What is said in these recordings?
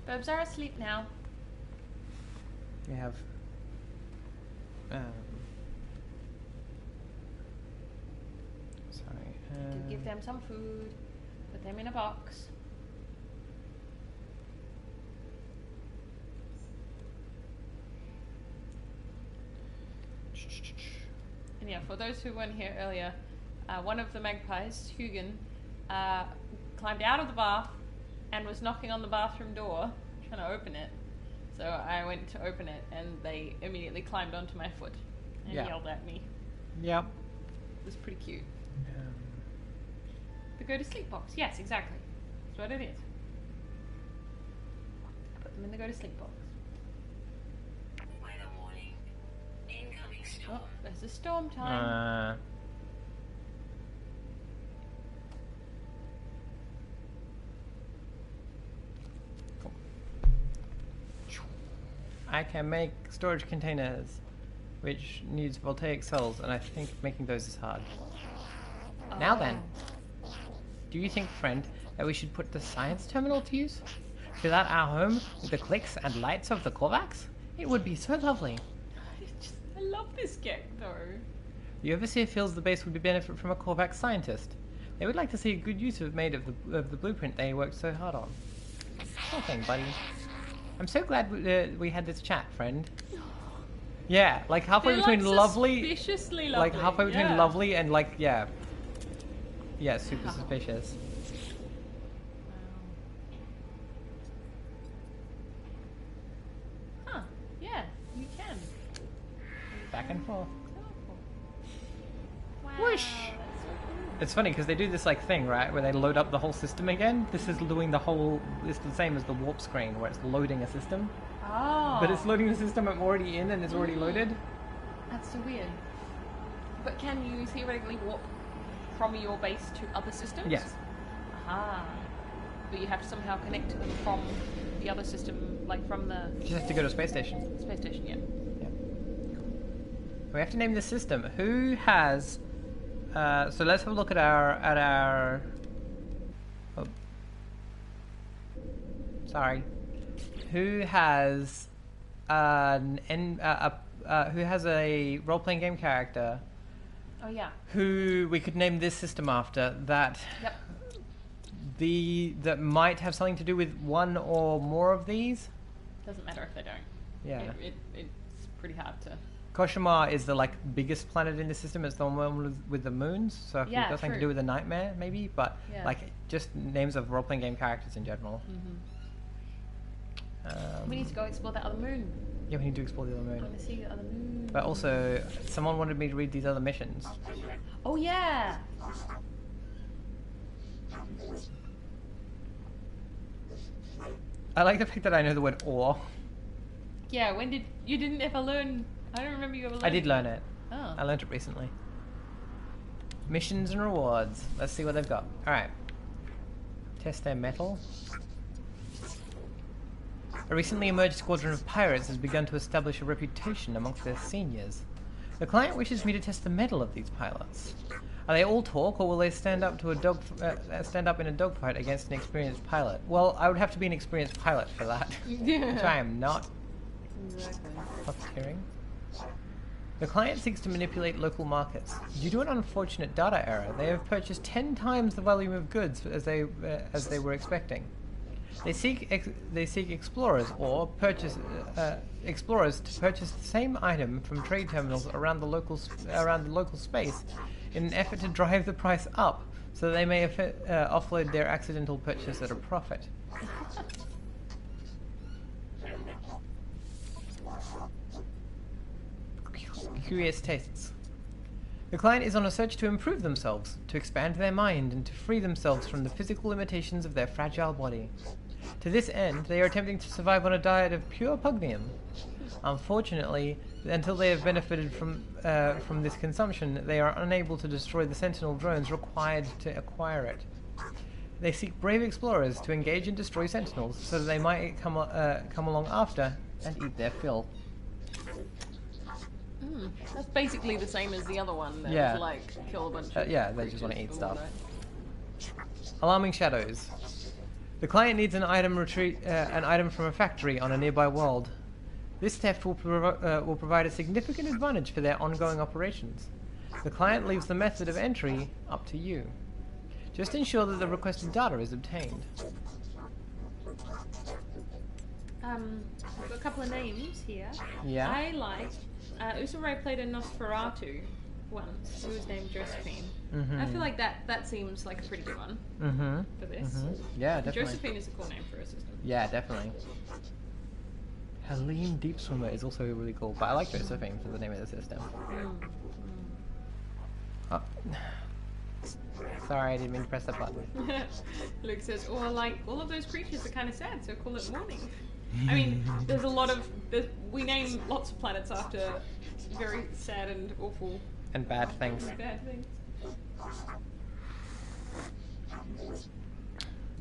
Burbs are asleep now. We have. Sorry. To give them some food. Put them in a box. And yeah, for those who weren't here earlier, one of the magpies, Hugin, climbed out of the bath and was knocking on the bathroom door, trying to open it. So I went to open it, and they immediately climbed onto my foot and yelled at me. Yep. It was pretty cute. The go to sleep box. Yes, exactly. That's what it is. I put them in the go to sleep box. Weather warning. Incoming storm. Oh, there's a storm time. I can make storage containers, which needs voltaic cells, and I think making those is hard. Now then, do you think, friend, that we should put the science terminal to use? Fill out our home with the clicks and lights of the Korvax? It would be so lovely. I love this game, though. The Overseer feels the base would be benefit from a Korvax scientist. They would like to see a good use of made of the blueprint they worked so hard on. Sure thing, buddy. I'm so glad we had this chat, friend. Yeah, like halfway between lovely, suspiciously like lovely. halfway between lovely and like yeah, super suspicious. Huh? Yeah, you can. Back and forth. Wow. Whoosh! It's funny because they do this like thing, right, where they load up the whole system again. This is doing the whole. It's the same as the warp screen, where it's loading a system. Oh. But it's loading the system I'm already in, and it's already loaded. That's so weird. But can you theoretically warp from your base to other systems? Yes. Aha. But you have to somehow connect to them from the other system, like from the You just have to go to a space station. space station, yeah. Yeah. We have to name the system. Who has? So let's have a look at our. Oh. Sorry. Who has who has a role-playing game character? Oh yeah. Who we could name this system after that? Yep. That might have something to do with one or more of these. Doesn't matter if they don't. Yeah. It's pretty hard to. Koshima is the biggest planet in the system. It's the one with the moons. So if Yeah, it got something to true. do with the nightmare, maybe. But Yeah. like just names of role-playing game characters in general. We need to go explore that other moon. Yeah, we need to explore the other I moon. want to see the other moon. But also, someone wanted me to read these other missions. Oh yeah. I like the fact that I know the word "or." Yeah. When did you didn't ever learn? I don't remember you ever learning. I did learn it. Oh. I learned it recently. Missions and rewards. Let's see what they've got. Alright. Test their metal. A recently emerged squadron of pirates has begun to establish a reputation amongst their seniors. The client wishes me to test the mettle of these pilots. Are they all talk, or will they stand up in a dogfight against an experienced pilot? Well, I would have to be an experienced pilot for that, which I am not. Exactly. Profiteering. The client seeks to manipulate local markets. Due to an unfortunate data error, they have purchased 10 times the volume of goods as they were expecting. They seek explorers or explorers to purchase the same item from trade terminals around the local space in an effort to drive the price up, so they may offload their accidental purchase at a profit. Curious tastes. The client is on a search to improve themselves, to expand their mind, and to free themselves from the physical limitations of their fragile body. To this end, they are attempting to survive on a diet of pure pugnium. Unfortunately, until they have benefited from this consumption, they are unable to destroy the Sentinel drones required to acquire it. They seek brave explorers to engage and destroy Sentinels, so that they might come along after and eat their fill. That's basically the same as the other one. That Yeah. was like kill a bunch of Yeah, they just want to eat stuff. Alarming shadows. The client needs an item from a factory on a nearby world. This theft will provide a significant advantage for their ongoing operations. The client leaves the method of entry up to you. Just ensure that the requested data is obtained. I've got a couple of names here. Yeah. I like Usurai played a Nosferatu once, who was named Josephine. Mm-hmm. I feel like that seems like a pretty good one Mm-hmm. for this. Mm-hmm. Yeah, definitely. Josephine is a cool name for a system. Yeah, definitely. Helene Deep Swimmer is also really cool, but I like Josephine for the name of the system. Oh. Sorry, I didn't mean to press that button. Luke says, "Oh, like all of those creatures are kind of sad, so call it morning." I mean, there's a lot of we name lots of planets after very sad and awful And bad things. bad things.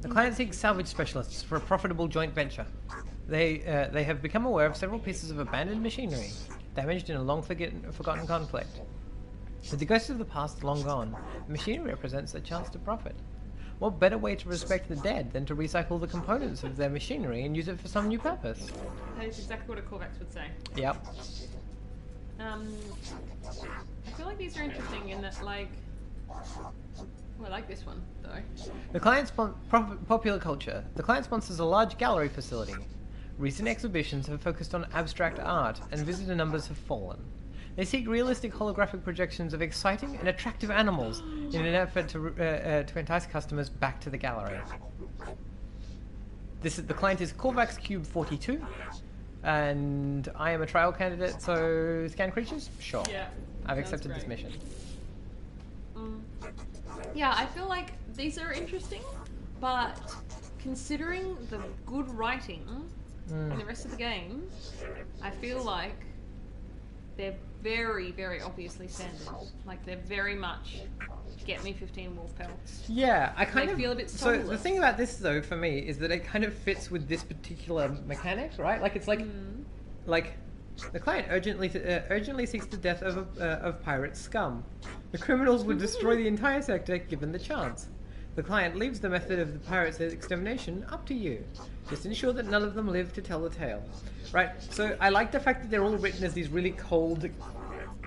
The client seeks salvage specialists for a profitable joint venture. They have become aware of several pieces of abandoned machinery, damaged in a long forgotten conflict. With the ghosts of the past long gone, the machinery represents a chance to profit. What better way to respect the dead than to recycle the components of their machinery and use it for some new purpose? That is exactly what a Corvax would say. Yep. I feel like these are interesting in that, like, I like this one though. The client popular culture. The client sponsors a large gallery facility. Recent exhibitions have focused on abstract art, and visitor numbers have fallen. They seek realistic holographic projections of exciting and attractive animals in an effort to entice customers back to the gallery. The client is Corvax Cube 42, and I am a trial candidate, so scan creatures? Sure. Yeah. I've sounds accepted this great. mission. Yeah, I feel like these are interesting, but considering the good writing in the rest of the game, I feel like they're very, very obviously standard. Like, they're very much get me 15 wolf pelts. Yeah, I kind They of feel a bit So the soulless. thing about this, though, for me, is that it kind of fits with this particular mechanic, right? Like, it's like the client urgently seeks the death of pirate scum. The criminals would destroy the entire sector given the chance. The client leaves the method of the pirates' extermination up to you. Just ensure that none of them live to tell the tale. Right, so I like the fact that they're all written as these really cold,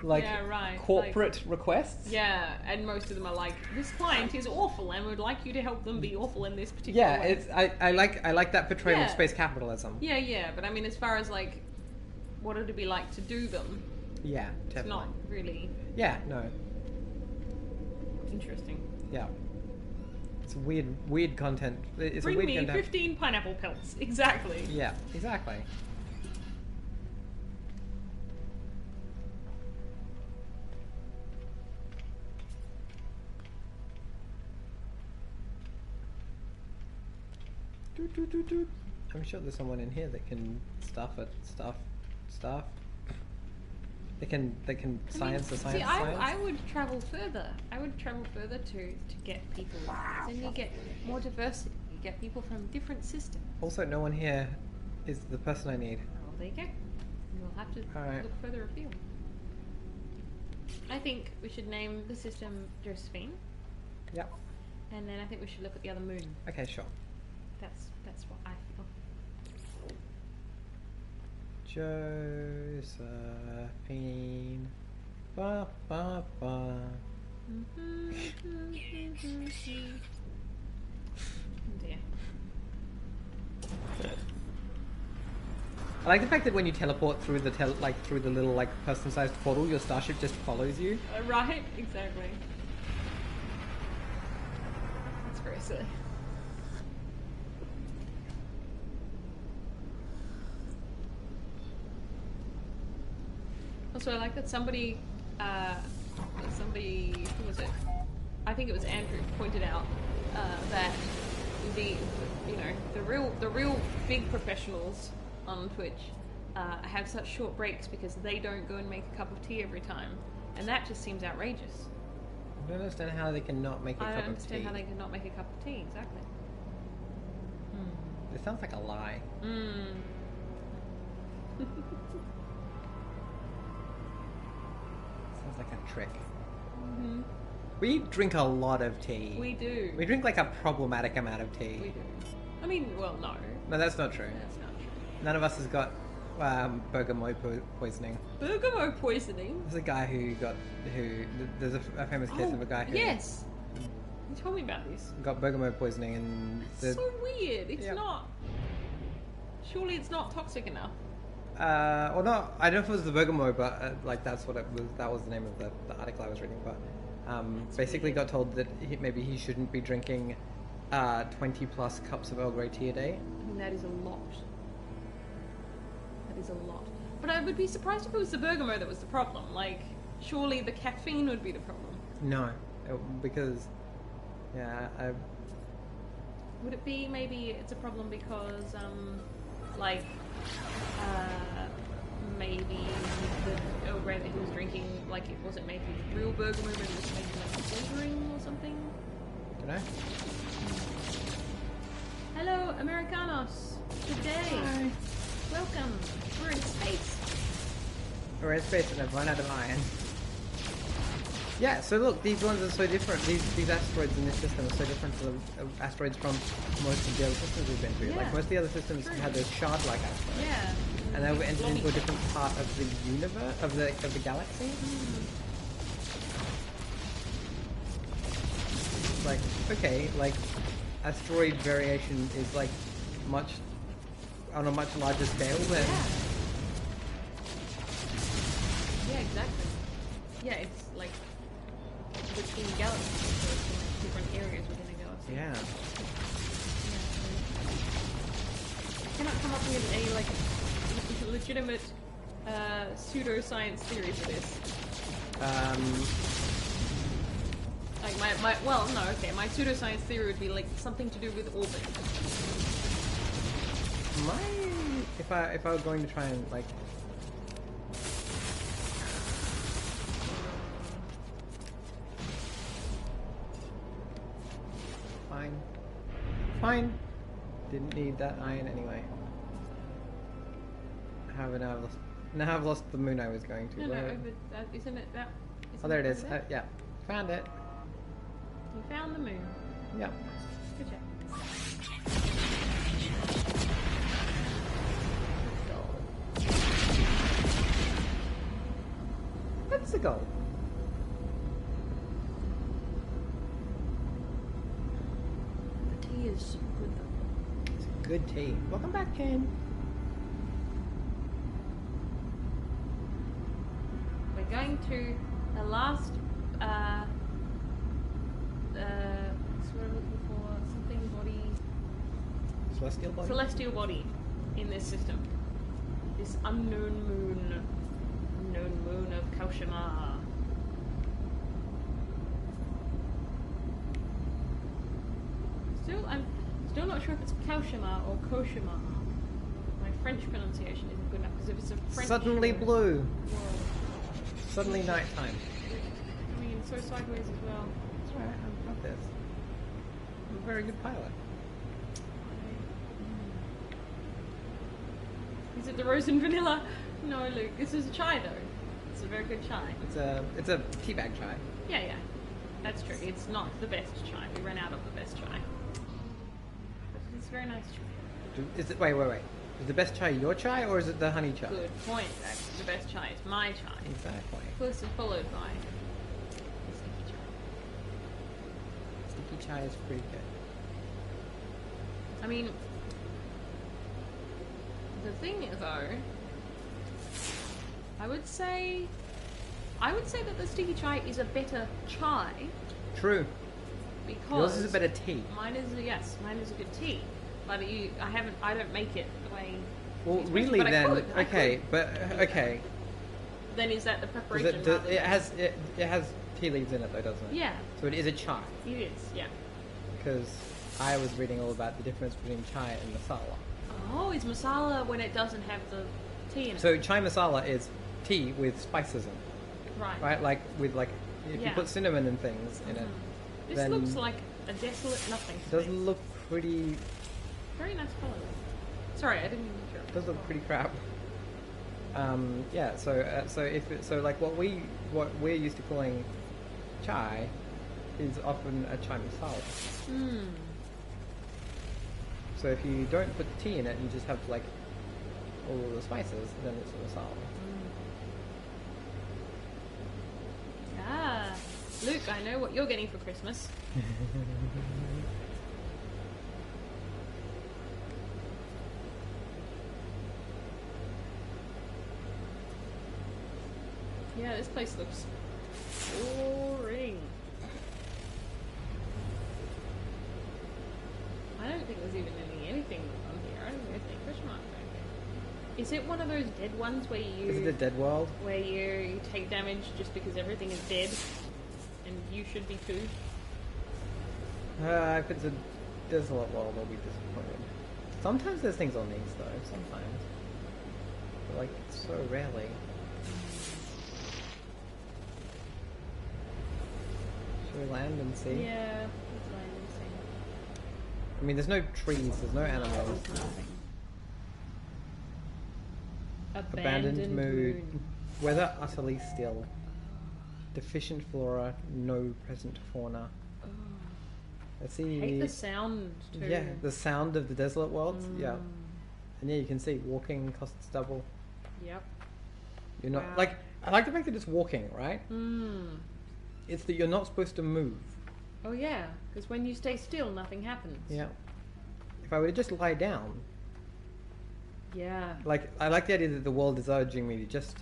like, Yeah, right, corporate requests. Yeah, and most of them are like, this client is awful and would like you to help them be awful in this particular Yeah, way. it's I like that portrayal of Yeah. space capitalism. Yeah, but I mean, as far as like, what it'd be like to do them, Yeah, it's definitely. not really Yeah, no. interesting. Yeah. It's weird content. It's Bring a weird me content. 15 pineapple pelts. Exactly. Yeah, exactly. Doot, doot, doot, doot. I'm sure there's someone in here that can stuff. They can science the science. See, science. I would travel further. I would travel further to get people. Then you get more diversity. You get people from different systems. Also, no one here is the person I need. Well, there you go. You'll have to Alright. look further afield. I think we should name the system Josephine, Yep. and then I think we should look at the other moon. Okay, sure. That's what I feel. Josephine. Ba ba ba. Oh dear. I like the fact that when you teleport through the through the little like person-sized portal, your starship just follows you. Right, exactly. That's very silly. Also, I like that somebody, who was it? I think it was Andrew pointed out that the real big professionals on Twitch have such short breaks because they don't go and make a cup of tea every time, and that just seems outrageous. I don't understand how they can not make a I cup don't of understand tea. how they can not make a cup of tea. Exactly. It sounds like a lie. Sounds like a trick. We drink a lot of tea. We do. We drink like a problematic amount of tea. We do. I mean, well, no. No, that's not true. That's not true. None of us has got bergamot poisoning. Bergamot poisoning? There's a guy there's a famous case of a guy who Yes! You told me about this. got bergamot poisoning and That's so weird. It's Yeah. not... Surely it's not toxic enough. well, no, I don't know if it was the bergamot, but like that's what it was. That was the name of the article I was reading. But basically, got told that maybe he shouldn't be drinking 20 plus cups of Earl Grey tea a day. I mean, that is a lot. That is a lot. But I would be surprised if it was the bergamot that was the problem. Like, surely the caffeine would be the problem. No, because Would it be maybe it's a problem because, maybe the Earl Grey that he was drinking, like, it wasn't made with real bergamot, but it was made with like flavoring or something? don't know. Hello, Americanos. Good day. Hi. Welcome. We're in space. We're in space and I've run out of iron. Yeah, so look, these ones are so different. These asteroids in this system are so different to the asteroids from most of the other systems we've been through. Yeah. Like most of the other systems True. had those shard-like asteroids. Yeah. And then we entered into a Blobby. different part of the universe, of the galaxy. Like, okay, like, asteroid variation is like on a much larger scale than... Yeah, exactly. Yeah, it's like between galaxies, so it's like different areas within a galaxy. Yeah. I cannot come up with a like legitimate pseudoscience theory for this. Like my pseudoscience theory would be like something to do with orbit. If I were going to try and like... Fine. Didn't need that iron anyway. Now I've lost the moon I was going to. No, Where- but isn't it that? Oh, there it is. over there? Yeah, found it. You found the moon. Yeah. Good job. That's the goal. The tea is so good though. It's good tea. Welcome back, Ken. We're going to the last what's what I'm looking for, something body, Celestial body. celestial body in this system. This unknown moon of Kaushima. I'm still not sure if it's Kaushima or Koshima. My French pronunciation isn't good enough because if it's a French Suddenly blue. world, Suddenly nighttime. I mean, so sideways as well. That's right. I've got this. I'm a very good pilot. Is it the rose and vanilla? No, Luke. This is a chai though. It's a very good chai. It's a teabag chai. Yeah. That's true. It's not the best chai. We ran out of the best chai. But it's very nice chai. Is it? Wait. Is the best chai your chai or is it the honey chai? Good point. That's the best chai. It's my chai. Exactly. Closely followed by the sticky chai. Sticky chai is pretty good. I mean, the thing though, I would say that the sticky chai is a better chai True. because Yours is a better tea. Mine is a good tea, but I don't make it the way. Well, it's supposed to, really, but I then, could, I okay, could. but okay. Then is that the Does preparation? it, rather it than- has tea leaves in it though, doesn't it? Yeah, So it is a chai it is. Yeah. because I was reading all about the difference between chai and masala. Oh, it's masala when it doesn't have the tea in it. So chai masala is tea with spices in it, right. right? Like with like if you Yeah. put cinnamon and things in it, This then looks like a desolate nothing. it to does me. look pretty. Very nice colour. Sorry, I didn't mean to interrupt. It does look pretty crap. Yeah. So like what we're used to calling chai is often a chai masala. So if you don't put tea in it, you just have like all the spices, then it's sort of sour. Ah, Luke, I know what you're getting for Christmas. Yeah, this place looks boring. I don't think there's even anything on here. I don't even think question mark. Is it one of those dead ones where you? Is it a dead world? Where you take damage just because everything is dead, and you should be too. If it's a desolate world, I'll be disappointed. Sometimes there's things on these though. Sometimes, but like so rarely. Should we land and see? Yeah, let's land and see. I mean, there's no trees, there's no animals. There's nothing. Abandoned mood. Weather utterly still. Deficient flora, no present fauna. Oh, Let's see. I hate the sound too. Yeah, the sound of the desolate worlds. Yeah, and yeah, you can see walking costs double. Yep. You're not Wow. like I like the fact that it's walking, right? Mm. It's that you're not supposed to move. Oh yeah, because when you stay still, nothing happens. Yeah. If I were to just lie down, Yeah. like I like the idea that the world is urging me to just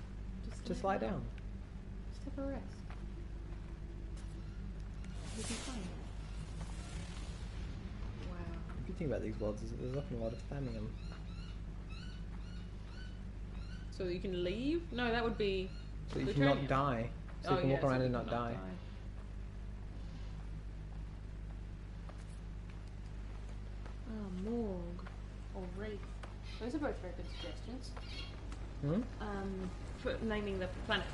lie down. Just have a rest. You'll be fine. Wow. If you think about these worlds, there's often a lot of spamming them. So you can leave? No, that would be. So you can plutonium. not die. So you can walk so around you and can not die. Oh, morgue or wraith. Those are both very good suggestions. Hmm? For naming the planet.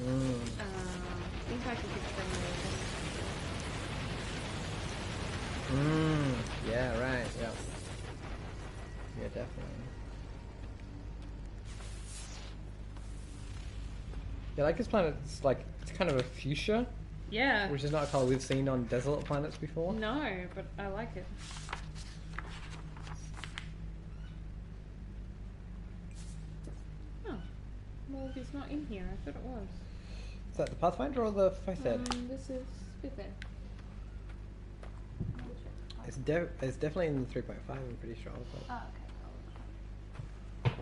Mm. I think I could bring Yeah, right, yeah. Yeah, definitely. Yeah, like this planet, it's kind of a fuchsia, Yeah. which is not a colour we've seen on desolate planets before. No, but I like it. Oh, morgue is not in here. I thought it was. Is that the Pathfinder or the Fifth Ed? This is fifth ed. It's definitely in the 3.5, I'm pretty sure. But Oh, okay.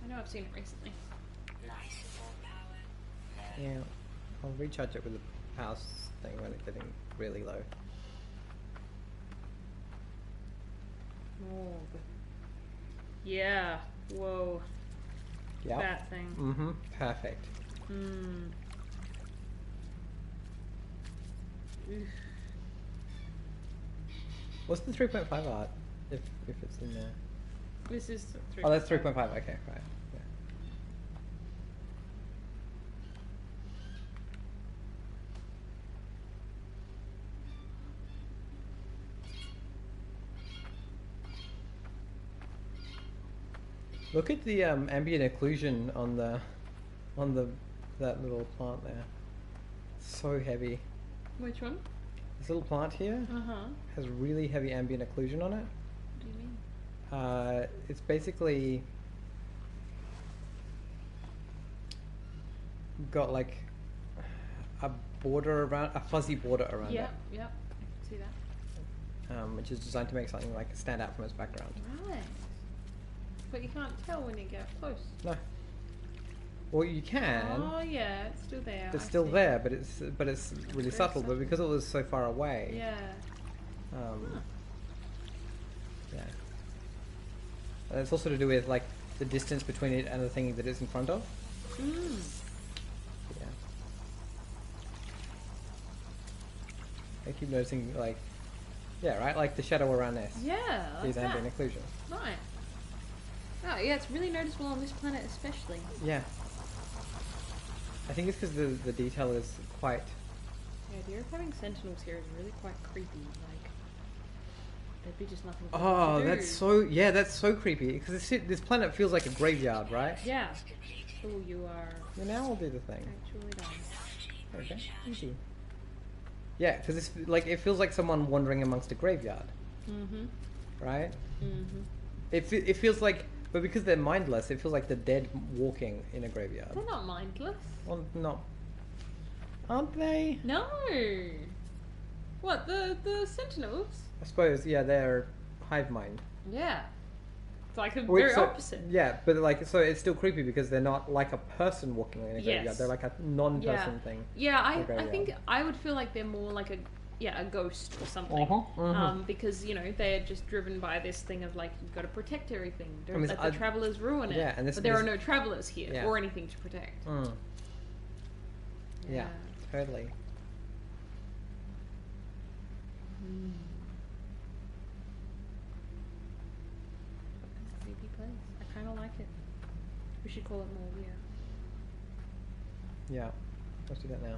I know I've seen it recently. yeah, I'll recharge it with the power thing when it's getting really low. Morgue. Yeah. Whoa. Yeah. That thing. Mm-hmm. Perfect. Hmm. Oof. What's the 3.5 art? If it's in there. This is 3. Oh, that's 3.5. Okay, right. Yeah. Look at the ambient occlusion on that little plant there. So heavy. Which one? This little plant here Uh-huh. has really heavy ambient occlusion on it. What do you mean? It's basically got like a fuzzy border around Yep, yep. I can see that. it, which is designed to make something like stand out from its background. Right. But you can't tell when you get close. No. Well, you can. Oh yeah, it's still there. It's I still see. there, but it's really Very subtle. But subtle. because it was so far away, Yeah. Huh. yeah. And it's also to do with like the distance between it and the thing that it's in front of. Mm. Yeah. I keep noticing like, yeah, right, like the shadow around this. Yeah, like These that. ambient occlusion. Right. Oh yeah, it's really noticeable on this planet especially. Yeah. I think it's because the detail is quite. The idea of having sentinels here is really quite creepy. Like, there'd be just nothing. For them Oh, to do. that's so creepy because this planet feels like a graveyard, right? Yeah. Oh, you are Well, now we'll do the thing. actually done. Okay, easy. Yeah, because it feels like someone wandering amongst a graveyard. Mm-hmm. right? Mm-hmm. It feels like, but because they're mindless, it feels like the dead walking in a graveyard. They're not mindless. Well, not. Aren't they? No. What, the sentinels? I suppose, yeah, they're hive mind. Yeah. It's like the Wait, very so- opposite. Yeah, but like, so it's still creepy because they're not like a person walking in a graveyard. Yes. They're like a non-person thing. Yeah, in a I graveyard. think I would feel like they're more like a ghost or something. Mhm. Because they're just driven by this thing of like you've got to protect everything. Don't I mean, let the travelers ruin it. yeah, and this- but there are this- no travelers here Yeah. or anything to protect. Mm. Yeah, totally. Mm. Creepy place. I kind of like it. We should call it more. Yeah. Yeah, let's do that now.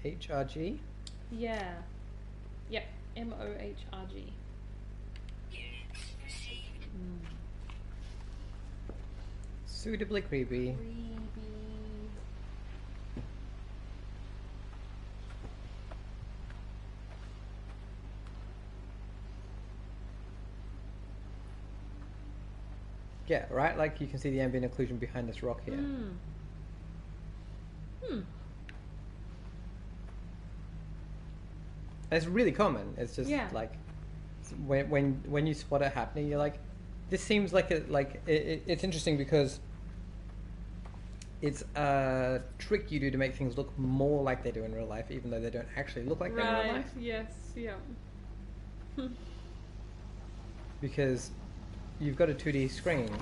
HRG? Yeah. Yep. MOHRG. Units received. Suitably creepy. Creepy. Yeah, right? Like you can see the ambient occlusion behind this rock here. Hmm. And it's really common. It's just Yeah. like when you spot it happening, you're like, this seems like it's interesting because it's a trick you do to make things look more like they do in real life, even though they don't actually look like they do in real Right. life. Yes. Yeah. Because you've got a 2D screen and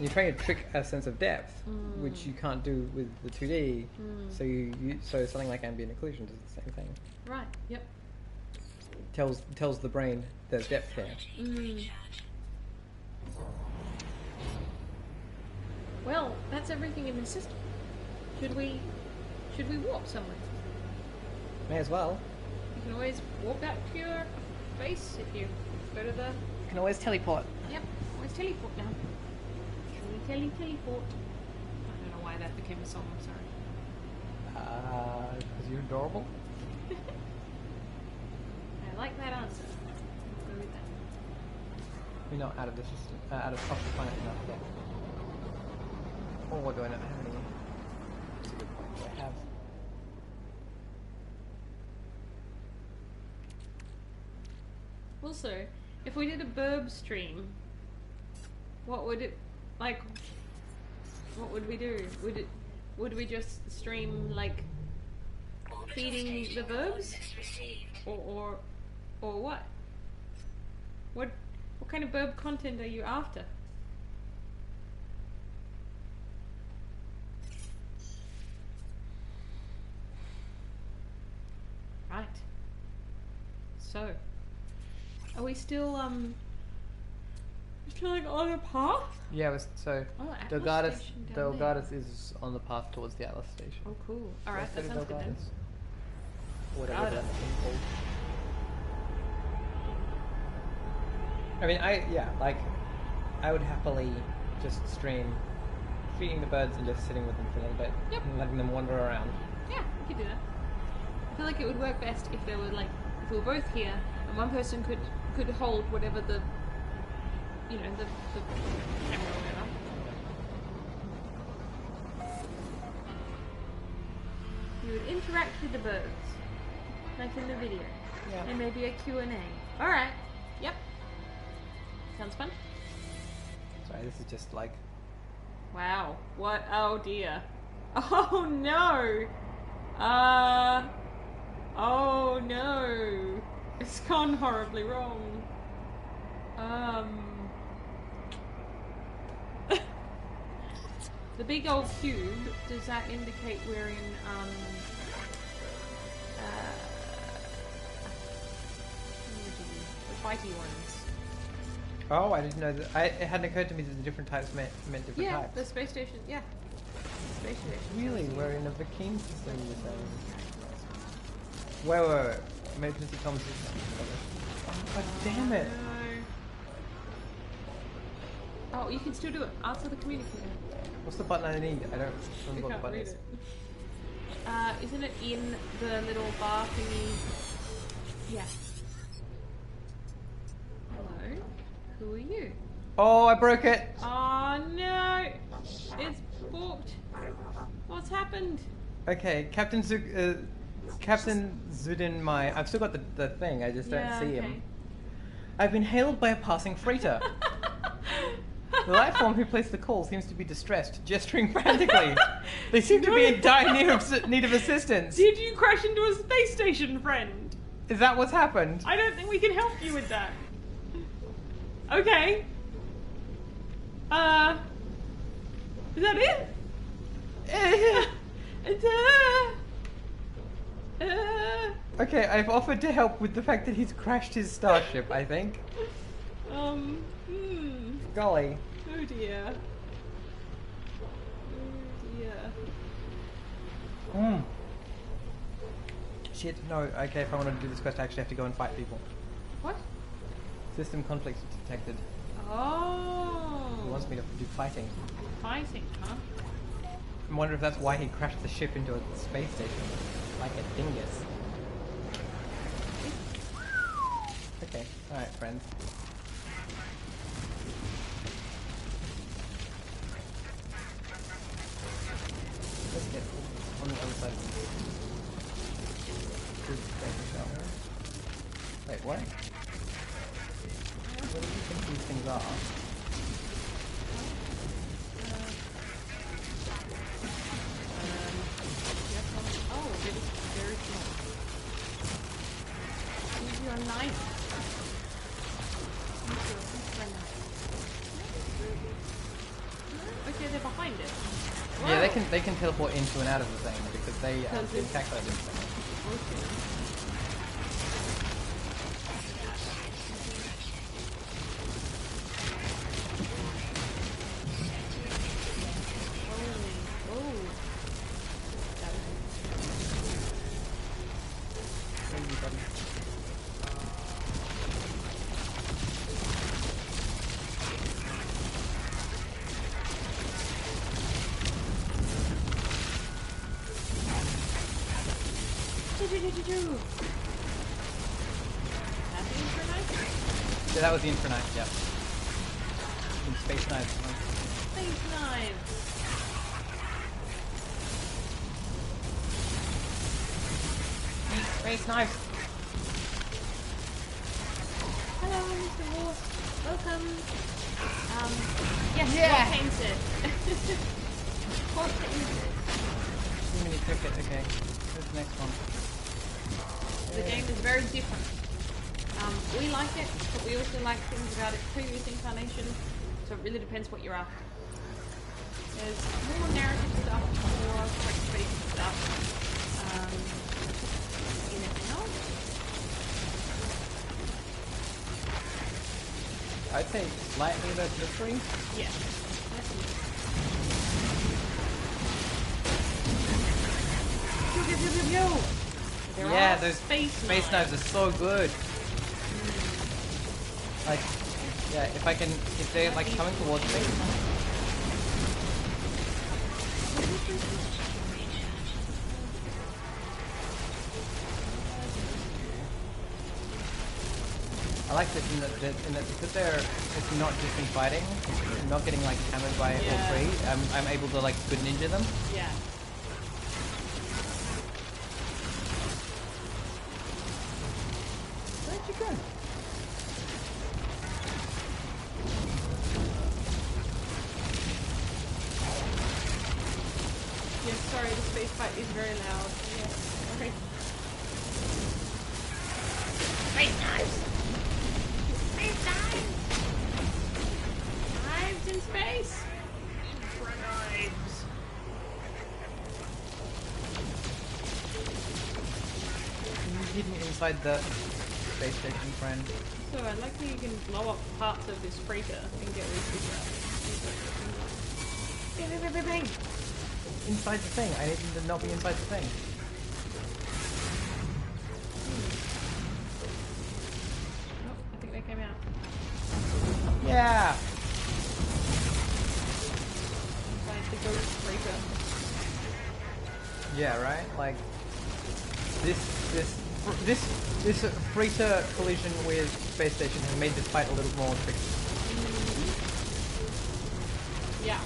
you're trying to trick a sense of depth, which you can't do with the 2D. So so something like ambient occlusion does the same thing. Right. Yep. Tells the brain there's depth here. Recharge. Well, that's everything in the system. Should we warp somewhere? May as well. You can always warp back to your base if you go to the. You can always teleport. Yep. Always teleport now. Should we teleport? I don't know why that became a song. I'm sorry. Because you're adorable. I like that answer. Let's go with that. We're not out of the system, out of off the planet enough yet. Or do I not have any? That's a good point. Do I have? Also, if we did a burb stream, what would it like? What would we do? Would we just stream like Orbital feeding station the burbs? coordinates received. or what? What kind of burb content are you after? Right. So, are we still like on a path? Yeah. So Oh, Atlas Delgadis, station down there. Delgadis is on the path towards the Atlas station. Oh, cool. All right, Let's that go to sounds good then. Delgadis. Whatever Got it. that's called. I mean, I would happily just stream feeding the birds and just sitting with them for a little bit Yep. and letting them wander around. Yeah, we could do that. I feel like it would work best if there were if we were both here and one person could hold whatever the camera or whatever. You would interact with the birds, like in the video, Yeah. and maybe a Q&A. All right. Yep. Sounds fun. Sorry, this is just like Wow. What? Oh dear. Oh no. Oh no. It's gone horribly wrong. The big old cube, does that indicate we're in, the fighty ones? Oh, I didn't know that. It hadn't occurred to me that the different types meant different Yeah, types. the space station, yeah. Space station. Really? We're in a Vakim system, you're saying? Wait. Emergency comms system. Oh, god damn it. Oh, you can still do it. Answer the communicator. What's the button I need? I don't You remember what the can't button read is. it. Isn't it in the little bar thingy? Yeah. Hello? Who are you? Oh, I broke it! Oh no! It's booked. What's happened? Okay, Captain Zudin Mai. I've still got the thing, I just don't see him. I've been hailed by a passing freighter. The life form who placed the call seems to be distressed, gesturing frantically. They seem to be in dire need of assistance. Did you crash into a space station, friend? Is that what's happened? I don't think we can help you with that. Okay. Is that it? Okay, I've offered to help with the fact that he's crashed his starship, I think. Golly. Oh dear. Oh dear. Shit, no, okay, if I want to do this quest I actually have to go and fight people. What? System conflict detected. Oh. He wants me to do fighting. Fighting, huh? I wonder if that's why he crashed the ship into a space station. Like a dingus. Okay, alright, friends. Let's get on the other side of this shower. Wait, what? What do you think these things are? Oh, it is very small. Use your knife. Use your knife. Okay, they're behind it. Yeah, they can teleport into and out of the thing because they attack those things. Okay. Yeah, that was the Infernite, yeah. And Space Knives. Space knives. Space Knives! Hello, Mr. Wolf. Welcome. Yes, Yeah. what paints it? What paints it? Mini cricket, okay. Where's the next one? The game is very different. We like it, but we also like things about its previous incarnation, so it really depends what you're after. There's more narrative stuff, more text-based stuff in it now. I'd say slightly less mystery. Yeah. Yo! Yeah, those space knives are so good. Like, yeah, if they're like coming towards me. I like that in that because it's not just me fighting, I'm not getting like hammered by all three. I'm able to like good ninja them. Yeah. Where'd you go? Yes, sorry, the space fight is very loud. Yes, sorry. Space knives! Space knives! Knives in space! Infra knives! You hidden inside the space station, friend. So I like how you can blow up parts of this freighter and get rid of it. Bang, bang, bang, bang! Inside the thing. I need them to not be inside the thing. Oh, I think they came out. Yeah! Yeah, right. Like this freighter collision with space station has made this fight a little more tricky. Yeah.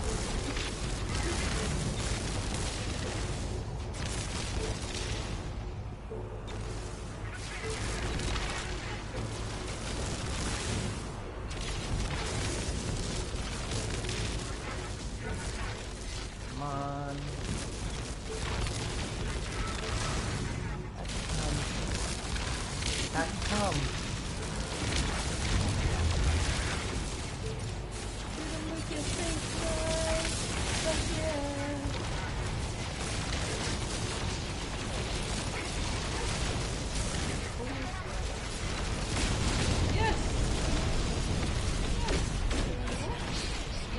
Come on. That can come. Yes.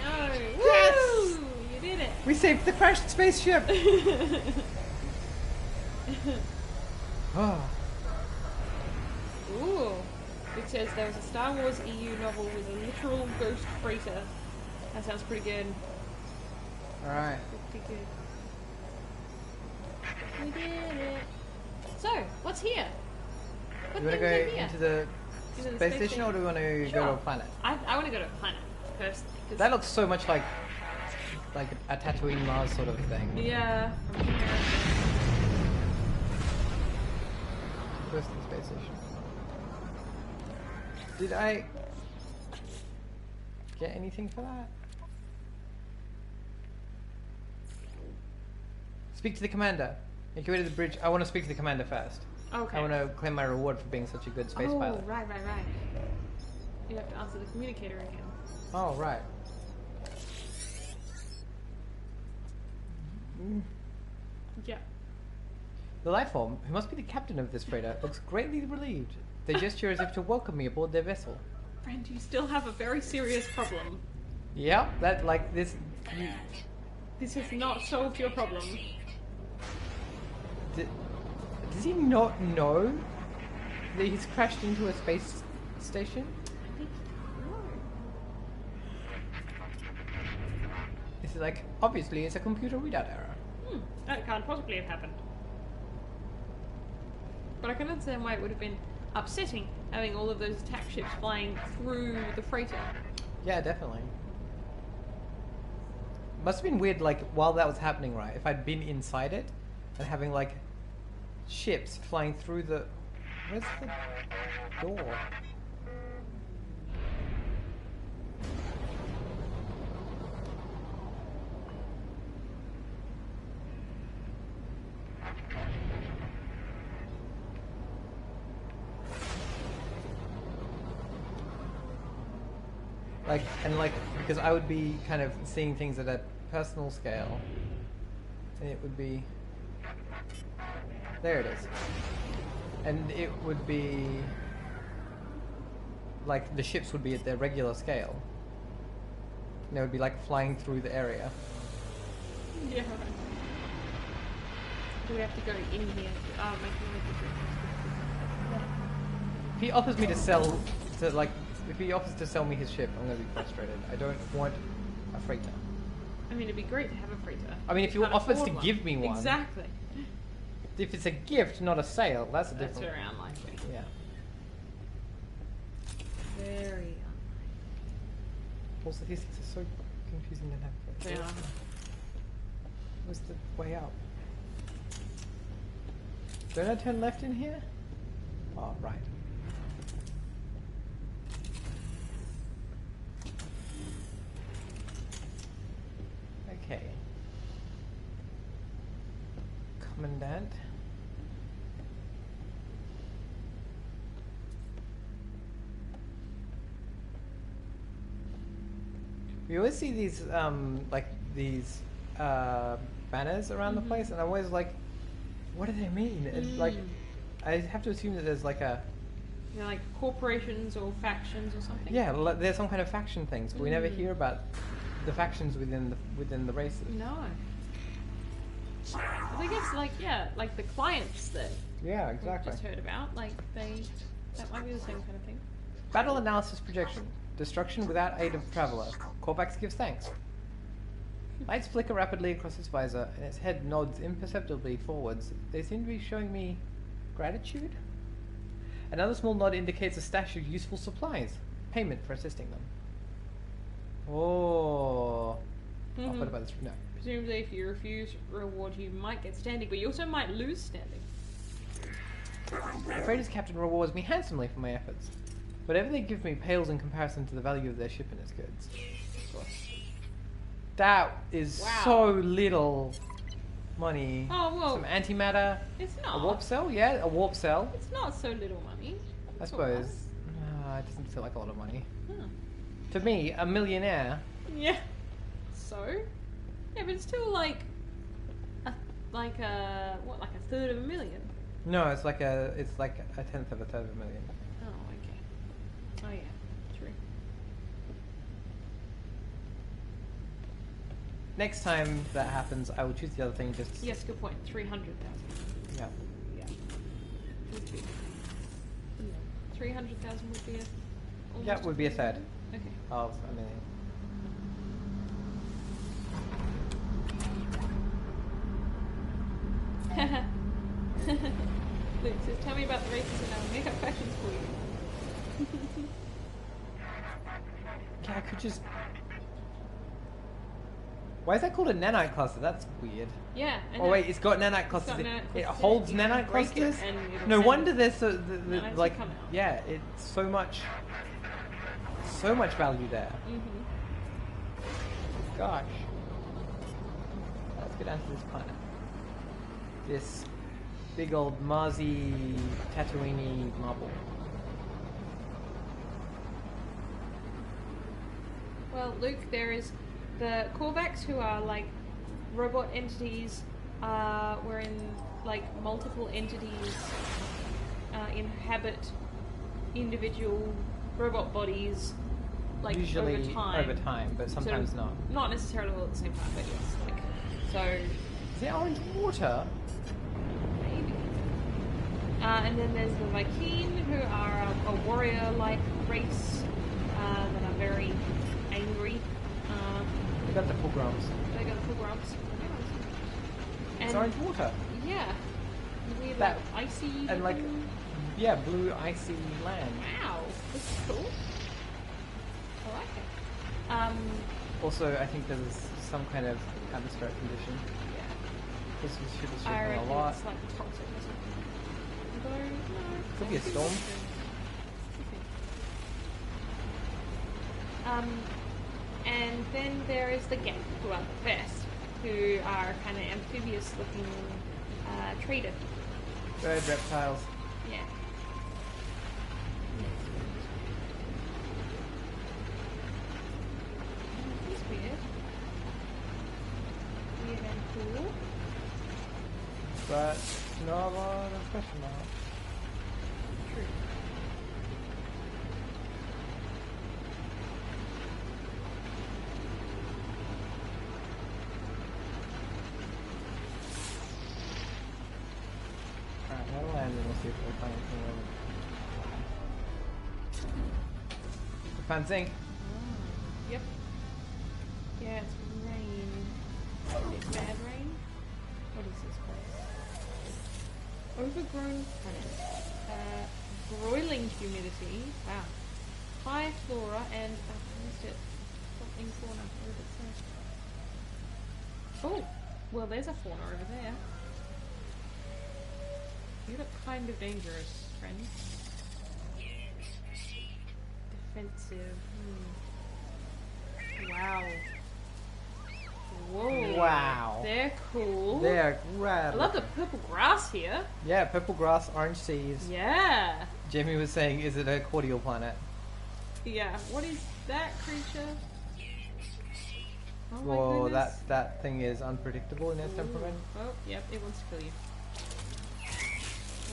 No. Yes! Woo! You did it. We saved the crashed spaceship! Oh. Ooh. It says there was a Star Wars EU novel with a literal ghost freighter. That sounds pretty good. Alright. Pretty good. We did it. So, what's here? What You want to things go are here? into the Into the space station or do you want to go to a planet? I want to go to a planet first. 'cause- That looks so much like a Tatooine Mars sort of thing. Yeah. From here. First to the space station. Did I get anything for that? Speak to the commander. Make your way to the bridge. I want to speak to the commander first. Okay. I want to claim my reward for being such a good space oh, pilot. right. You have to answer the communicator again. Oh, right. Yeah. The life form, who must be the captain of this freighter, looks greatly relieved. They gesture as if to welcome me aboard their vessel. Friend, you still have a very serious problem. Yep, that like this. You, This has not solved your problem. does he not know that he's crashed into a space station? I think It's like obviously it's a computer readout error. that can't possibly have happened. But I can understand why it would have been upsetting having all of those attack ships flying through the freighter. Yeah, definitely. Must have been weird, like while that was happening, right? If I'd been inside it and having like ships flying through the. Where's the door? Like, because I would be kind of seeing things at a personal scale, and it would be, there it is, and it would be, like, the ships would be at their regular scale, and they would be, like, flying through the area. Yeah. Do we have to go in here? If he offers me to sell, if he offers to sell me his ship, I'm going to be frustrated. I don't want a freighter. I mean, it'd be great to have a freighter. I mean, if he Can't offers afford to one. give me one. Exactly. If it's a gift, not a sale, that's a That's different. very unlikely. Yeah. Very unlikely. Also, these things are so confusing to navigate. Yeah. Where's the way up? Don't I turn left in here? Oh, right. Okay. Commandant. We always see these, like, these, banners around the place, and I'm always like, what do they mean? And, like, I have to assume that there's, like, a... You know, like corporations or factions or something. Yeah, there's some kind of faction things, but we never hear about the factions within the races. No. But I guess, like, yeah, like the clients that Yeah, we've exactly. just heard about, like, that might be the same kind of thing. Battle analysis projection. Destruction without aid of traveler. Corvax gives thanks. Lights flicker rapidly across its visor, and its head nods imperceptibly forwards. They seem to be showing me gratitude. Another small nod indicates a stash of useful supplies. Payment for assisting them. Oh. I'll put about this. No. Presumably, if you refuse reward, you might get standing, but you also might lose standing. I'm afraid his captain rewards me handsomely for my efforts. Whatever they give me pales in comparison to the value of their ship and its goods. That is Wow. so little money. Oh, well, Some antimatter. it's A not. warp cell? Yeah, a warp cell. It's not so little money. I It's all right. suppose. It doesn't feel like a lot of money. Huh. To me, a millionaire. Yeah. So? Yeah, but it's still like a third of a million. No, it's like a tenth of a third of a million. Oh, okay. Oh yeah, true. Next time that happens, I will choose the other thing. Just Yes, good point. 300,000. yeah. Yeah. Would be. 300,000 would be a. Yeah, almost would be a third Okay. of a million. Luke says, tell me about the races and I'll make up questions for you. Yeah, I could just. Why is that called a nanite cluster? That's weird. Yeah. I Oh know. wait, it's got nanite clusters. got It, nanite it clusters. holds You can nanite break it clusters. and it'll No send wonder there's so nanites like will come out. yeah, it's so much value there. Gosh. Let's get down to this planet. This big old Marzi Tatooine marble. Well, Luke, there is the Korvax, who are like robot entities, wherein like multiple entities inhabit individual robot bodies, like Usually over time. but Sort sometimes of- not. Not necessarily all at the same time, but yes. Like, so Is there orange water? maybe. And then there's the Vy'keen, who are a warrior-like race that are very angry. We got the Pilgrims. They got full grubs. It's And orange water. yeah, weird That- like icy. And like, looking- yeah, blue icy land. wow, this is cool. I like it. Also, I think there's some kind of atmospheric condition. Yeah, This ship is I shipping reckon a lot. it's like toxic or something. Although, no, Could be a storm. And then there is the Gap, who are the best, who are kind of amphibious-looking trader. Bird reptiles. Yeah. He's weird. Weird and cool. But no other question mark. True. Alright, we'll land and we'll see if we find anything relevant. We found zinc. Yep. Yeah, it's rain. It's bad rain. What is this place? Overgrown planet. Broiling humidity. Wow. High flora and I missed it. Something fauna. What did it say? Oh, well, there's a fauna over there. You look kind of dangerous, friend. Defensive. Wow. Whoa. Wow. They're cool. They're rad. I love the purple grass here. Yeah, purple grass, orange seas. Yeah. Jamie was saying, is it a cordial planet? Yeah. What is that creature? Oh my Whoa, goodness. that thing is unpredictable in its temperament. Oh, yep. It wants to kill you.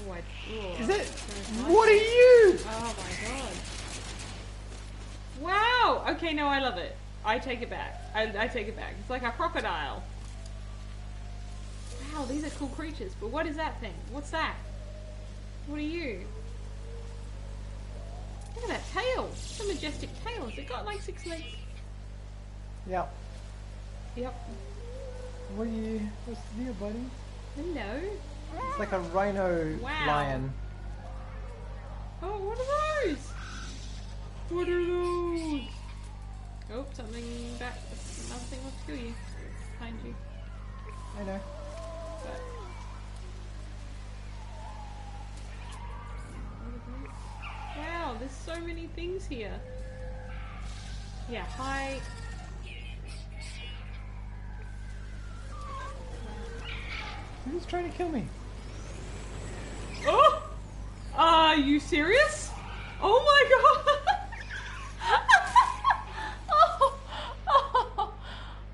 Oh, Is it? so What are you? Oh my god. Wow! Okay, no, I love it. I take it back. I take it back. It's like a crocodile. Wow, these are cool creatures. But what is that thing? What's that? What are you? Look at that tail. It's a majestic tail. Has it got like 6 legs? Yeah. Yep. What are you? What's the deal, buddy? Hello. It's like a rhino Wow. lion. Oh, what are those? What are those? Oh, something back. Another thing wants to kill you. Behind you. I know. But... Wow, there's so many things here. Yeah, hi. Who's trying to kill me? Oh! Are you serious? Oh my god! oh, oh,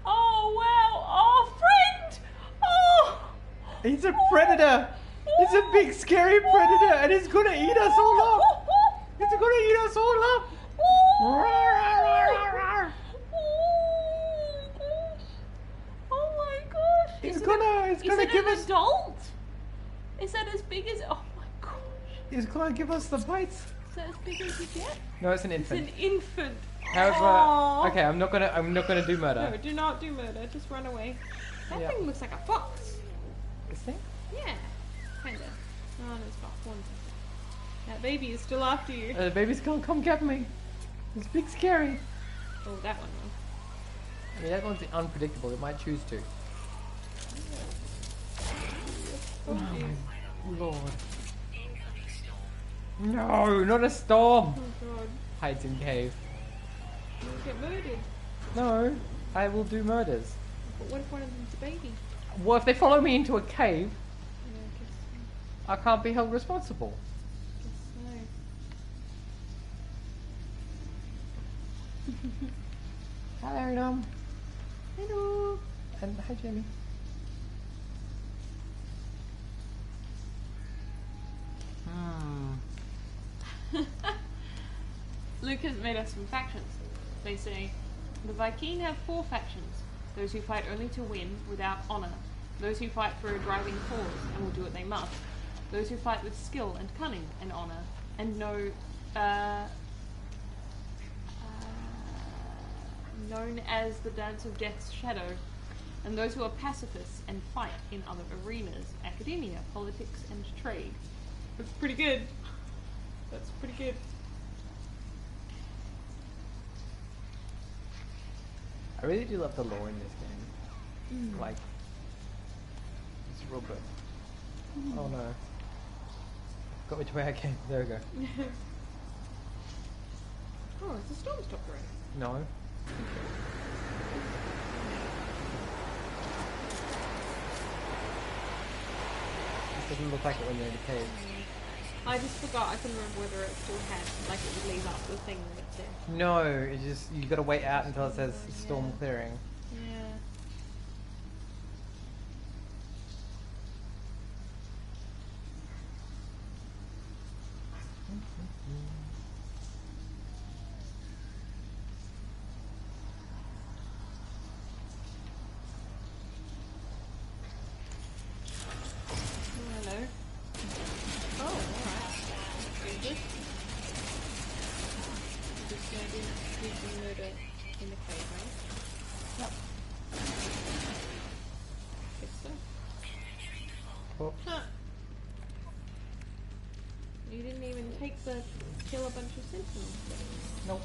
oh wow! Oh, friend! Oh! He's a predator! He's a big scary predator and he's gonna eat us all up! He's gonna eat us all up! Oh my gosh! It's Is gonna it give an us adult? Is that as big as? Oh my gosh! He's gonna give us the bites. Is that as big as you get? No, it's an It's infant. an infant. However, Aw. okay, I'm not gonna do murder. No, do not do murder. Just run away. That Yeah. thing looks like a fox. This thing? Yeah, kinda. Oh, there's about one. That baby is still after you. The baby's gonna come get me. It's big scary. Oh, that one. I mean, that one's unpredictable. It might choose to. Oh, dear. Lord. No, not a storm. Oh god. Hides in cave. You'll get murdered. No, I will do murders. But what if one of them's a baby? What if they follow me into a cave? Yeah, I can't be held responsible. I guess Hello, no. Hello. and hi, Jamie. Luke has made us some factions. They say, the Viking have 4 factions. Those who fight only to win, without honour. Those who fight for a driving cause, and will do what they must. Those who fight with skill and cunning and honour, and know, known as the Dance of Death's Shadow. And those who are pacifists and fight in other arenas, academia, politics, and trade. That's pretty good. That's pretty good. I really do love the lore in this game. Like, it's real good. Oh no. Got me to where I came. There we go. Oh, it's a storm stop already. No. This doesn't look like it when you're in a cave. I just forgot. I couldn't remember whether it still had, like, it would leave up the thing that's there. No, it just, you gotta wait out until it says storm clearing. Yeah. Oh, hello. Oh, alright. That's good. Just do some murder in the cave, right? Yep. Guess so. Oh, Huh. You didn't even take the kill a bunch of sentinels. nope.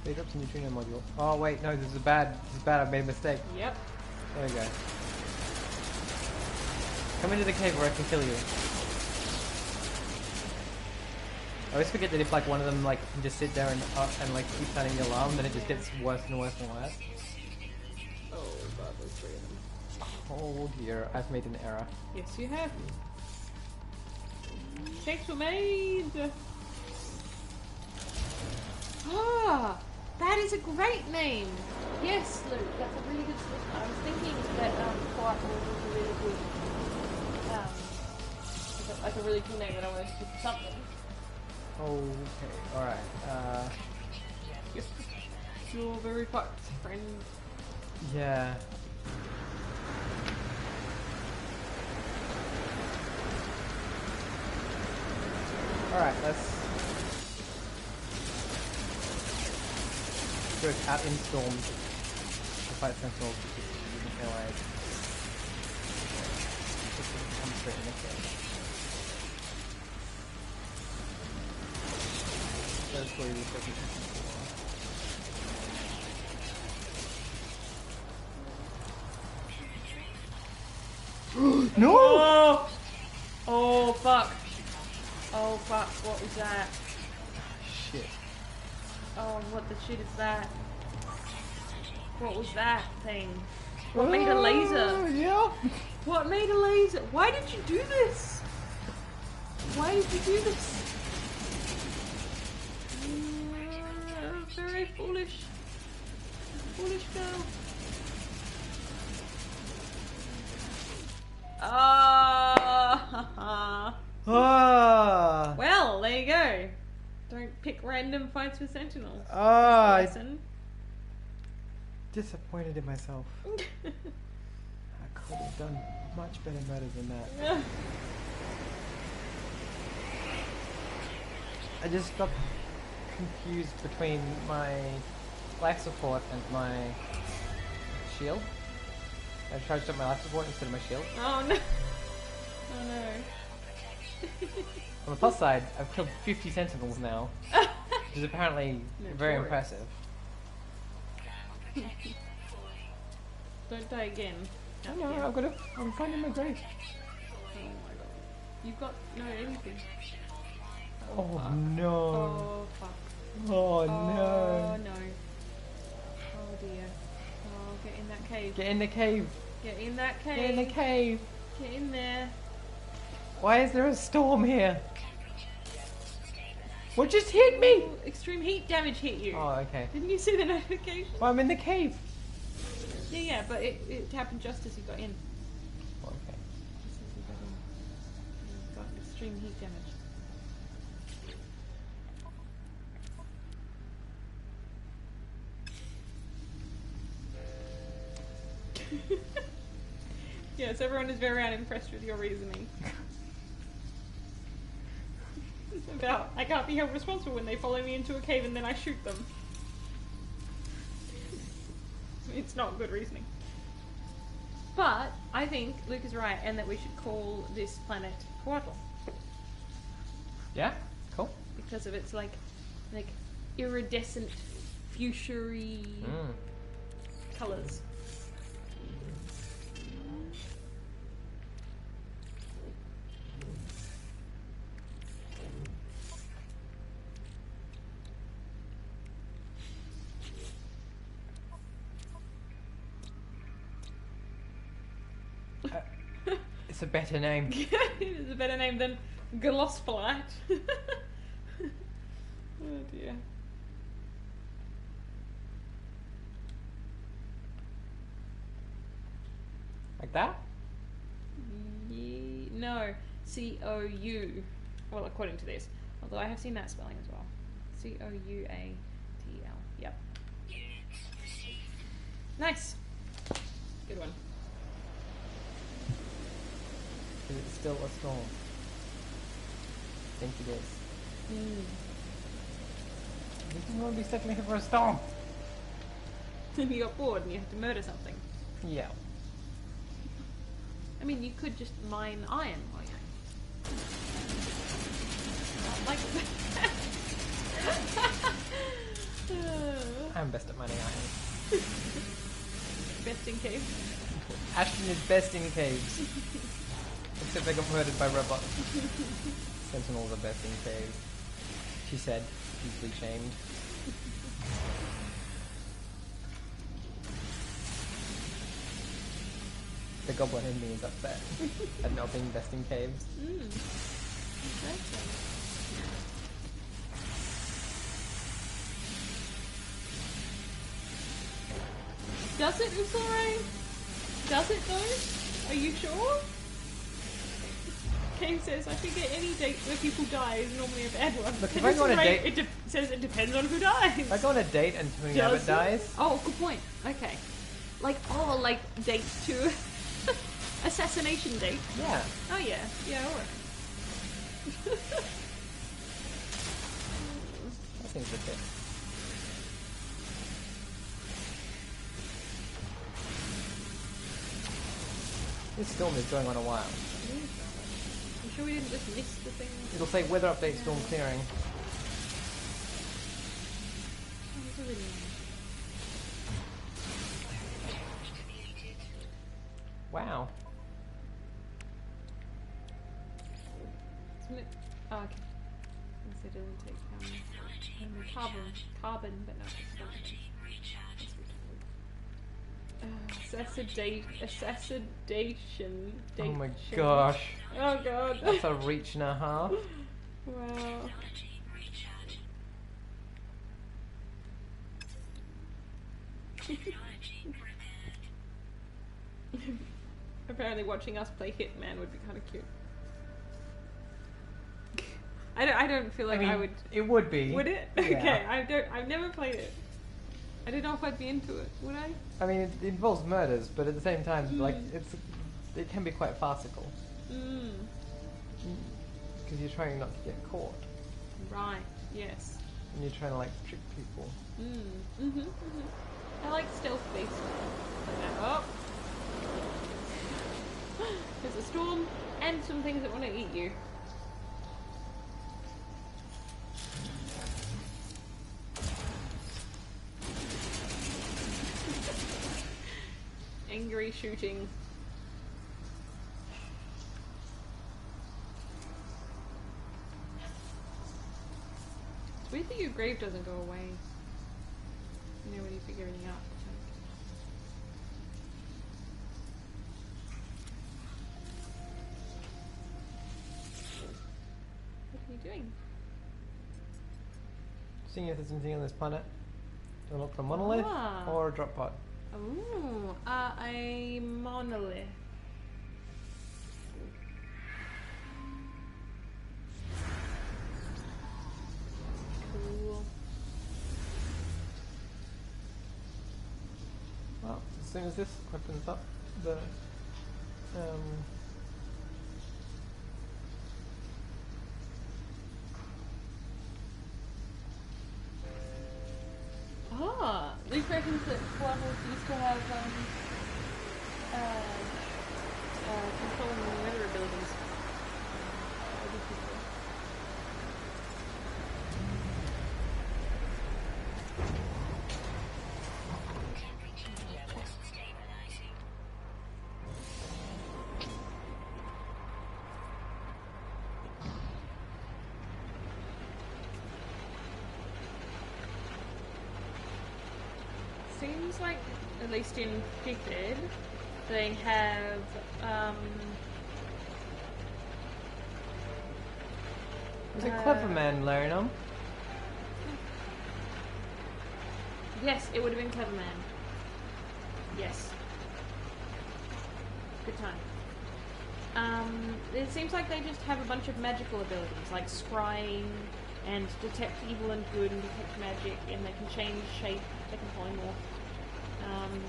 They dropped a neutrino module. Oh wait, no, this is bad. This is bad, I've made a mistake. Yep. There we go. Come into the cave where I can kill you. I always forget that if like one of them like can just sit there and like keep sounding the alarm, then it just gets worse and worse and worse. Oh god, there's 3 of them. Oh dear, I've made an error. Yes, you have. Mistakes were made. Ah, that is a great name. Yes, Luke, that's a really good selection. I was thinking that Quiet Wolf was a really good, like a really cool name that I wanted to do for something. Okay, alright. You're very fucked, friend. Yeah. Alright, let's go out in storm. fight sentinels because you didn't feel like just come straight in the cave. That's where you focus on. No! Oh! Oh fuck! Oh fuck! What was that? Shit. Oh, what the shit is that? What was that thing? What made a laser? Yeah. What made a laser? Why did you do this? Why did you do this? Very foolish. Foolish girl. Ah. Well, there you go. Don't pick random fights with sentinels. I'm Lesson. disappointed in myself. I could have done much better murders than that. I just got confused between my life support and my shield. I charged up my life support instead of my shield. Oh no. Oh no. On the plus side, I've killed 50 sentinels now, which is apparently very Notorious. impressive. Don't die again. I know, I'm finding my grave. Oh my god. You've got no anything. Oh fuck. no. Oh fuck. Oh Oh no. no. Oh dear. Oh, get in that cave. Get in the cave. Get in that cave. Get in the cave. Get in there. Why is there a storm here? What just hit me? Oh, extreme heat damage hit you. Oh, okay. Didn't you see the notification? Well, I'm in the cave. Yeah, but it happened just as you got in. Oh, okay. Just as you got in. You got extreme heat damage. Yes, everyone is very unimpressed with your reasoning. About, I can't be held responsible when they follow me into a cave and then I shoot them. It's not good reasoning. But I think Luke is right, and that we should call this planet Portal Yeah? Cool. because of its like iridescent, fuchsia-y colours. It's a better name. It is a better name than Glospolite. Oh dear. Like that? No, C-O-U. Well, according to this. Although I have seen that spelling as well. C-O-U-A-T-L. Yep. Nice. Good one. Is it still a storm? I think it is. You didn't want to be settling here for a storm. Then you got bored and you had to murder something. Yeah. I mean, you could just mine iron while you're like I'm best at mining iron. best in case. Ashton is best in caves. Except I got murdered by robots. Sentinels are best in caves. She said, easily shamed. The goblin in me is upset at not being best in caves. Interesting. Does it, Usore? Does it though? Are you sure? Kane says, I think at any date where people die is normally a bad one. Look, if I go on a date- it says it depends on who dies. If I go on a date and Tony Abbott Does it? dies, Oh, good point. Okay. Like date to assassination date. yeah. Oh yeah. Yeah, alright. That seems a bit. This storm is going on a while. I'm sure we didn't just miss the thing. It'll say weather update storm clearing. Oh, it's a really Wow. Isn't it? Oh, okay. Unless it doesn't take carbon, but no, it's not. Assassination. Oh my gosh. Oh god. That's a reach and a half. Wow. Apparently watching us play Hitman would be kind of cute. I don't feel like I would. It would be. Would it? Yeah. Okay, I've never played it. I don't know if I'd be into it. Would I? I mean, it involves murders, but at the same time, like, it can be quite farcical. Because you're trying not to get caught. Right. Yes. And you're trying to, like, trick people. I like stealth-based. Oh. There's a storm and some things that want to eat you. Angry shooting. It's weird that your grave doesn't go away. You know, when you figure everything out. What are you doing? Seeing if there's anything on this planet. Do you look for a monolith or a drop pod? Ooh, a monolith. Cool. Well, as soon as this opens up, the Luke reckons that Flammels used to have controlling weather abilities. That'd be cool. Seems like, at least in Fifth, they have was it Clever Man layering them? Yes, it would have been Clever Man. Yes. Good time. It seems like they just have a bunch of magical abilities, like scrying, and detect evil and good, and detect magic, and they can change shape, they can polymorph,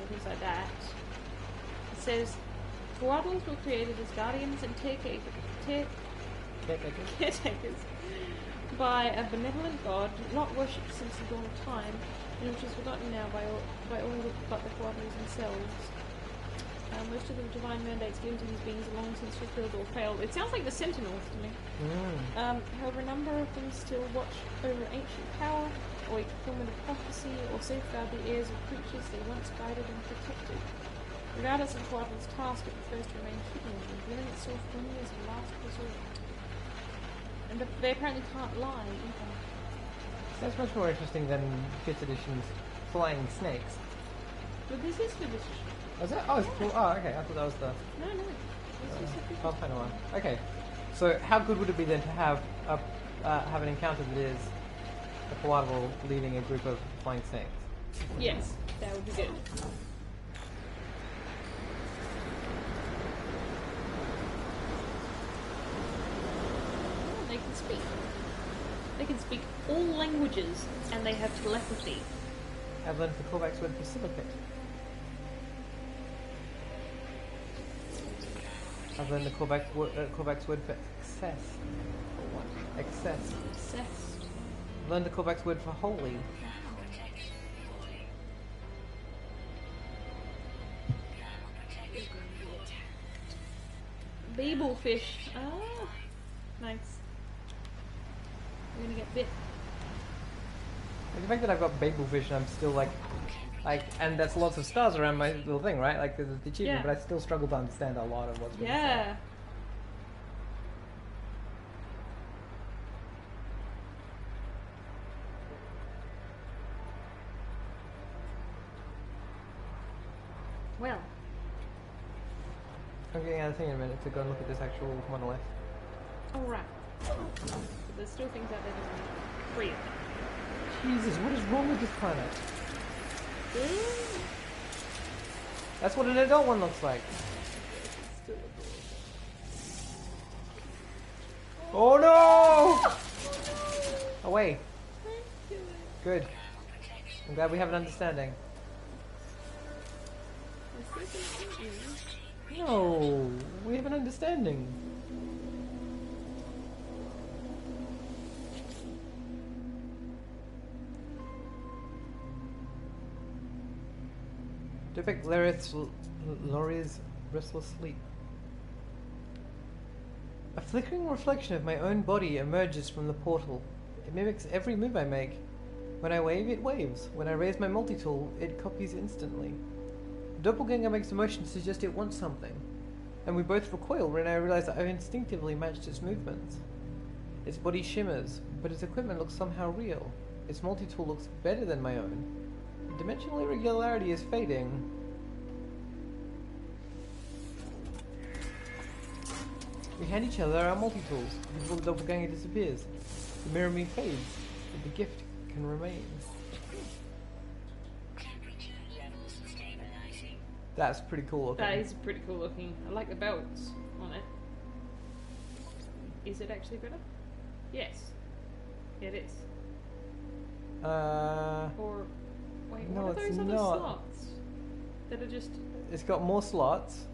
things like that. It says, Twaddles were created as guardians and caretakers by a benevolent god, not worshipped since the dawn of time, and which is forgotten now by all but the Twaddles themselves. Most of the divine mandates given to these beings are long since fulfilled or failed. It sounds like the Sentinels to me. However, a number of them still watch over ancient power, await fulfillment of prophecy, or safeguard the ears of creatures they once guided and protected. Regardless of Twaddle's task, it prefers to remain hidden, revealing itself only as a last resort. And they apparently can't lie either. That's much more interesting than 5th edition's flying snakes. But this is for this. Was it? Oh, it's cool. Oh, okay. I thought that was the No. This is a Pathfinder one. Okay. So, how good would it be then to have an encounter that is a Coadable leading a group of flying snakes? Yes, that would be good. Oh, they can speak. They can speak all languages, and they have telepathy. I've learned the callbacks word for silicate. I've learned the callbacks word for excess. For what? Excess. Obsessed. I've learned the callbacks word for holy. Babel fish. Ah, nice. We're gonna get bit. The fact that I've got babelfish and I'm still like, and that's lots of stars around my little thing, right? Like there's the achievement, Yeah. but I still struggle to understand a lot of what's being said. Yeah. Well, I'm getting out of thing in a minute to go and look at this actual monolith. alright. But there's still things out there that are free of them. Jesus, what is wrong with this planet? That's what an adult one looks like. Oh no! Away. Good. I'm glad we have an understanding. No, we have an understanding. Depict Laurie's restless sleep. A flickering reflection of my own body emerges from the portal. It mimics every move I make. When I wave, it waves. When I raise my multi-tool, it copies instantly. The doppelganger makes a motion to suggest it wants something, and we both recoil when I realize that I've instinctively matched its movements. Its body shimmers, but its equipment looks somehow real. Its multi-tool looks better than my own. The dimensional irregularity is fading. We hand each other our multi-tools before the doppelganger disappears. The mirror me fades, but the gift can remain. Temperature levels stabilizing. That's pretty cool looking. That is pretty cool looking. I like the belts on it. Is it actually better? Yes. It is. Or wait, No, what are it's those other not. slots? That are just. It's got more slots.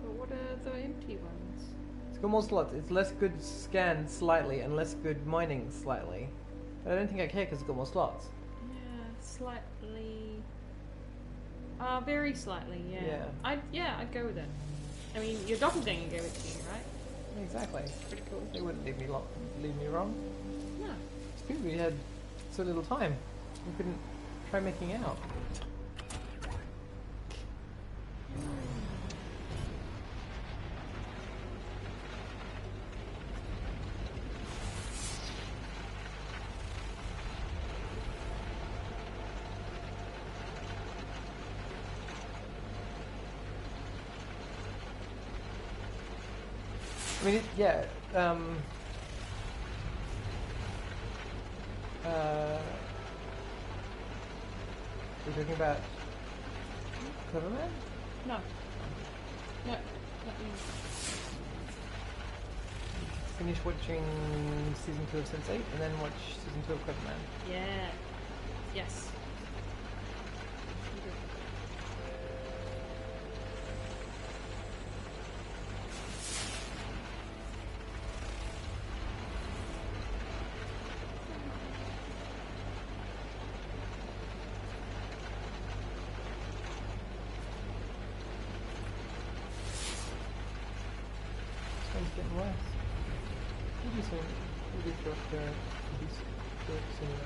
But what are the empty ones? It's got more slots. It's less good scan slightly and less good mining slightly. But I don't think I care because it's got more slots. Yeah, slightly. Very slightly. Yeah. Yeah. I'd go with it. I mean, your doppelganger gave it to you, right? Exactly. Pretty cool. They wouldn't leave me wrong. No. It's because we had so little time. We couldn't try making out. I mean, yeah. We're talking about Cleverman? No. No. Not me. Finish watching season 2 of Sense8 and then watch season 2 of Cleverman. Yeah. Yes. It's getting worse. We'll be soon. We'll be short, soon enough.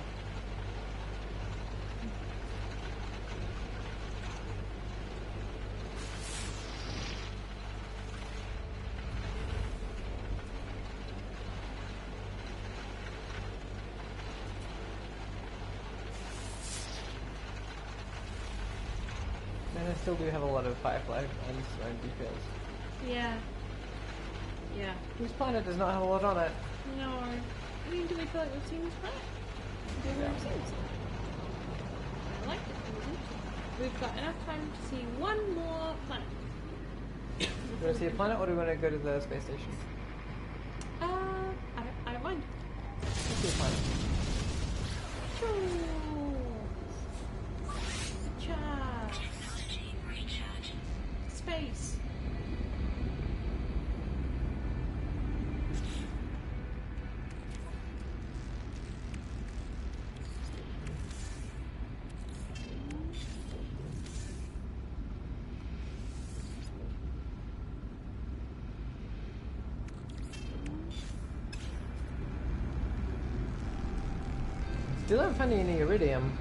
And I still do have a lot of Firefly and surround details. Yeah. Yeah. Whose planet does not have a lot on it? No. I mean, do we feel like we've seen this planet? Do we have seen this? I like it. We've got enough time to see one more planet. Do you want to see a planet or do you want to go to the space station? I don't mind. Let's see a planet. Charge. Technology recharging. Space. Still haven't found any iridium.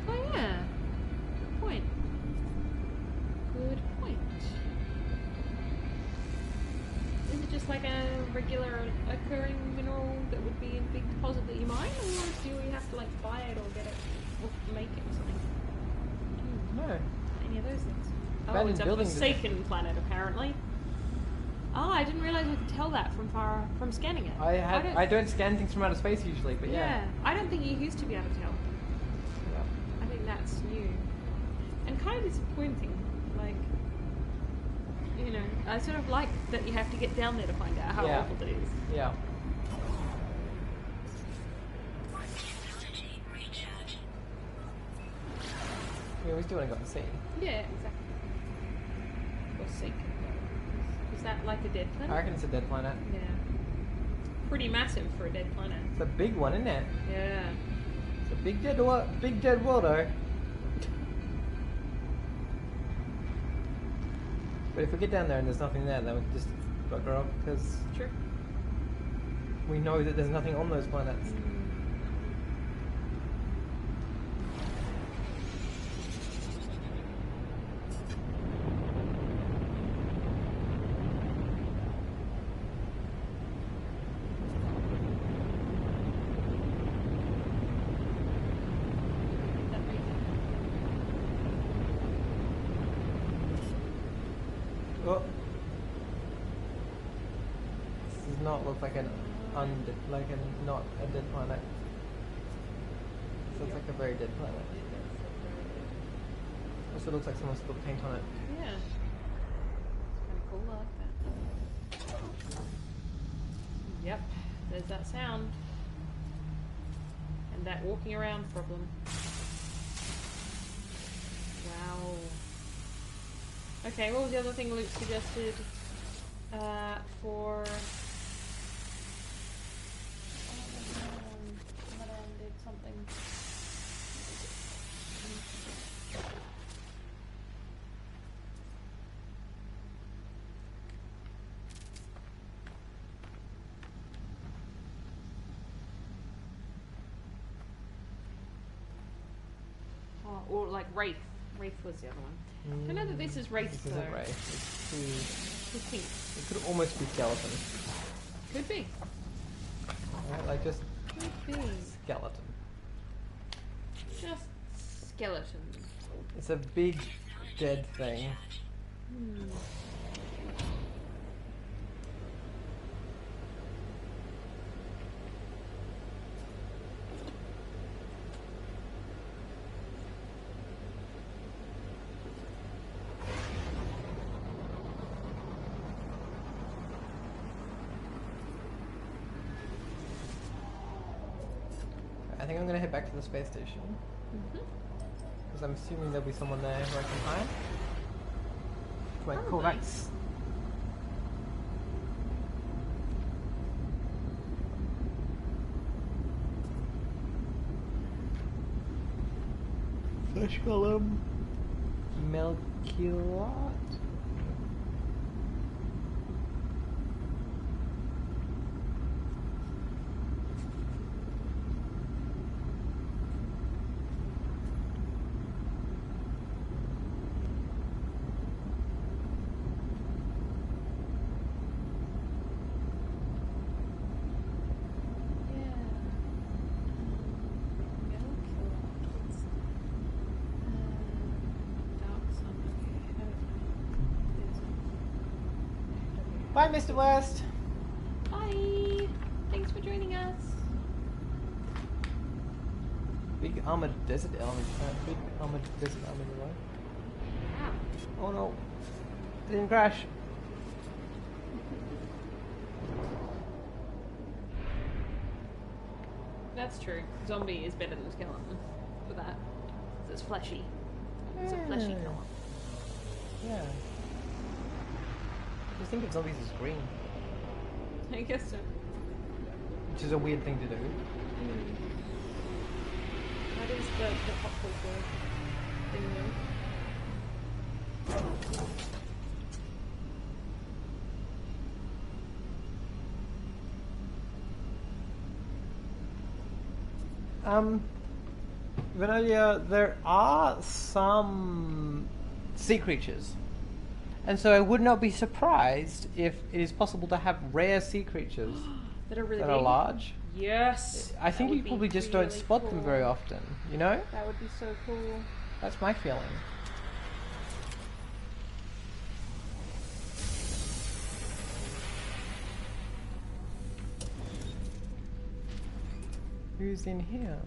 Oh yeah. Good point. Good point. Is it just like a regular occurring mineral that would be in a big deposit that you mine, or do you have to like buy it or get it or make it or something? No. Any of those things? Oh, Abandoned it's a building forsaken planet apparently. Oh, I didn't realize I could tell that from scanning it. I don't scan things from outer space usually, but yeah. I don't think you used to be able to tell. Yeah. I think that's new. And kind of disappointing. Like, you know, I sort of like that you have to get down there to find out how Yeah. awful it is. Yeah. Technology recharge. Yeah, we still haven't got to see. Yeah, exactly. Forsaken. Is that like a dead I planet? reckon it's a dead planet. Yeah. Pretty massive for a dead planet. It's a big one, isn't it? Yeah. It's a big dead world, though. But if we get down there and there's nothing there, then we can just bugger off because True. we know that there's nothing on those planets. Oh. This does not look like not a dead planet. This looks like a very dead planet. Also looks like someone spilled paint on it. Yeah. It's kind of cool. I like that. Yep. There's that sound. And that walking around problem. Wow. Okay, what was the other thing Luke suggested for... Madame did something. Oh, or like Wraith. Wraith was the other one. I know that this is Wraith This though. isn't Ray. It's I think. it could almost be skeleton. Could be. Right? Like just Could be. skeleton. Just skeleton. It's a big dead thing. Hmm. I think I'm gonna head back to the space station. Because I'm assuming there'll be someone there who I can hire. Wait, cool, Probably. nice. Flesh column. Melchior. Bye, Mr. West. Bye. Thanks for joining us. Big armored desert element. Big armored desert element. Wow. Oh no! It didn't crash. That's true. Zombie is better than skeleton for that. 'Cause it's fleshy. It's a fleshy Yeah. colour. Yeah. I just think of zombies as green, I guess so. which is a weird thing to do. That is the pop culture thing though. Vanalia, there are some sea creatures. And so I would not be surprised if it is possible to have rare sea creatures That are really that big. are large. Yes. I think that you would probably be just don't really spot them very cool. often, you know? That would be so cool. That's my feeling. Who's in here?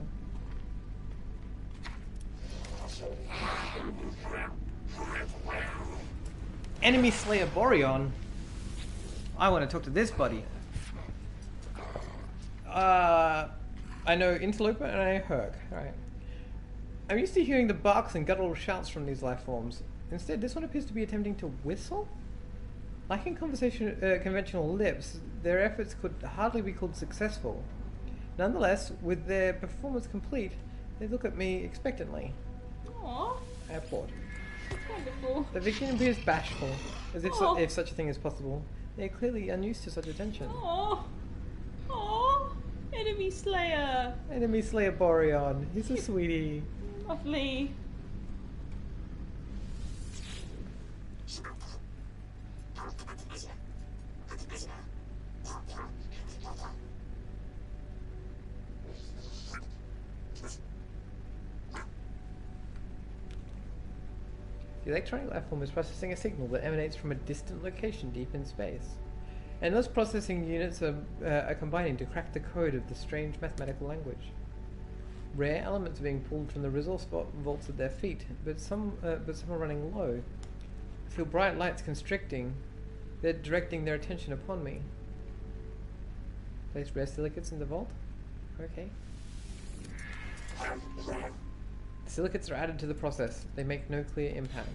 Enemy Slayer Boreon? I want to talk to this buddy. I know Interloper and I know Herc. Alright. I'm used to hearing the barks and guttural shouts from these life forms. Instead, this one appears to be attempting to whistle? Like in conventional lips, their efforts could hardly be called successful. Nonetheless, with their performance complete, they look at me expectantly. Aww. I applaud. That's wonderful. The victim appears bashful, as if, Aw. if such a thing is possible. They are clearly unused to such attention. Aww. Aww. Enemy Slayer. Enemy Slayer Boreon, he's a sweetie. Lovely. The electronic life form is processing a signal that emanates from a distant location deep in space. Endless processing units are combining to crack the code of the strange mathematical language. Rare elements are being pulled from the resource vaults at their feet, but some are running low. I feel bright lights constricting. They're directing their attention upon me. Place rare silicates in the vault? Okay. Silicates are added to the process. They make no clear impact.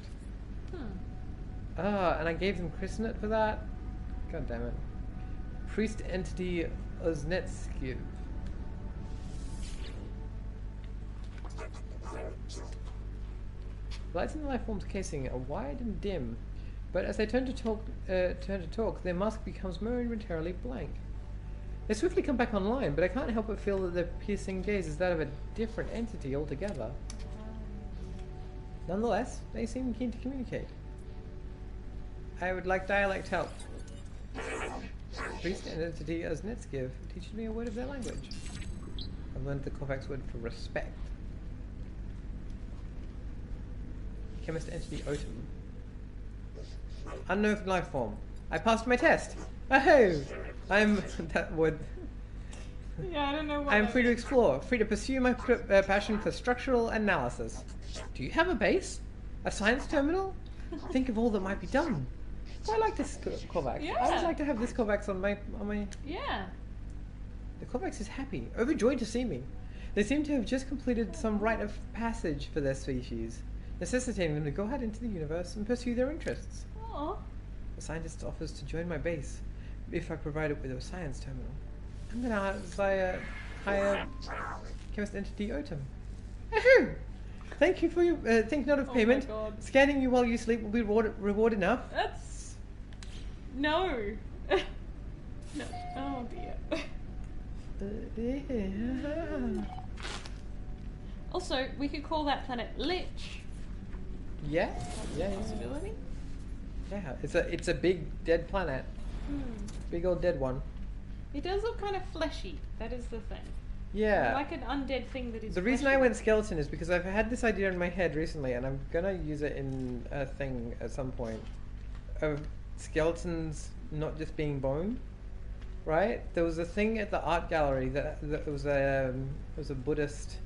Ah, and I gave them Chrisnet for that? God damn it. Priest entity Oznetskiv. Lights in the life form's casing are wide and dim, but as they turn to talk, their mask becomes momentarily blank. They swiftly come back online, but I can't help but feel that their piercing gaze is that of a different entity altogether. Nonetheless, they seem keen to communicate. I would like dialect help. Priest entity Oznetskiv teaches me a word of their language. I've learned the Kovacs word for respect. Chemist entity Otum. Unknown life form. I passed my test. Oh, I'm that word. Yeah, I don't know what I am that free to means. explore, free to pursue my passion for structural analysis. Do you have a base? A science terminal? Think of all that might be done. I like this Kovacs. I would Yeah. like to have this Kovacs on my Yeah. The Kovacs is happy, overjoyed to see me. They seem to have just completed some rite of passage for their species, necessitating them to go out into the universe and pursue their interests. Aww. The scientist offers to join my base if I provide it with a science terminal. I'm gonna hire chemist entity Otum. Ahoo! Thank you for your think not of Oh my payment. God. Scanning you while you sleep will be reward enough. That's... No. No. Oh dear. Also, we could call that planet Lich. Yeah, yeah, Possibility? yeah. It's a big dead planet, big old dead one. It does look kind of fleshy. That is the thing. Yeah. Like an undead thing that is The reason I fleshy. went skeleton is because I've had this idea in my head recently, and I'm gonna use it in a thing at some point, of skeletons not just being bone. Right? There was a thing at the art gallery that was a Buddhist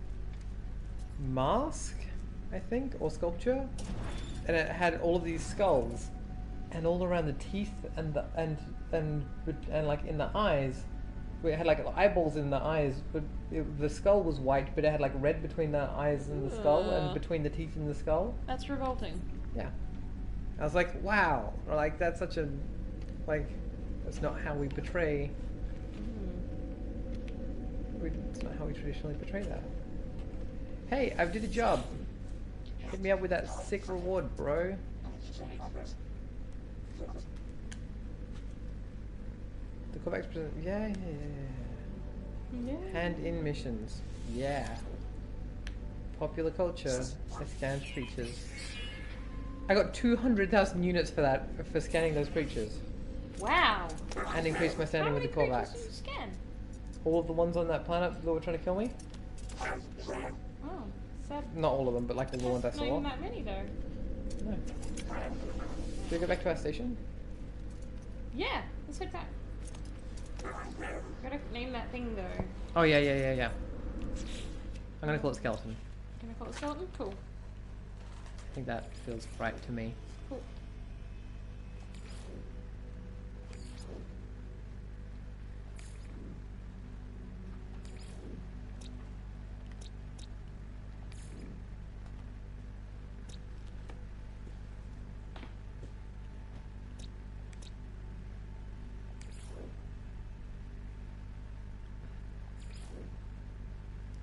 mask, I think, or sculpture, and it had all of these skulls, and all around the teeth and like in the eyes. It had like eyeballs in the eyes, but the skull was white, but it had like red between the eyes and the skull, and Ugh. between the teeth and the skull. That's revolting. Yeah, I was like, wow, or like that's such a, like, that's not how we portray. It's not how we traditionally portray that. Hey, I did a job. Hit me up with that sick reward, bro. The Kovacs present. Yeah. Yeah. Hand in missions. Yeah. Popular culture. I scanned creatures. I got 200,000 units for that, for scanning those creatures. Wow. And increased my How standing with many the creatures did Korvax. you scan? All of the ones on that planet that were trying to kill me? Oh, sad. Not all of them, but like all the ones I That's not saw. even that many though. No. Should we go back to our station? Yeah, let's head back. Gotta name that thing though. Oh, yeah. I'm gonna call it Skeleton. Can I call it skeleton? Cool. I think that feels right to me. Cool.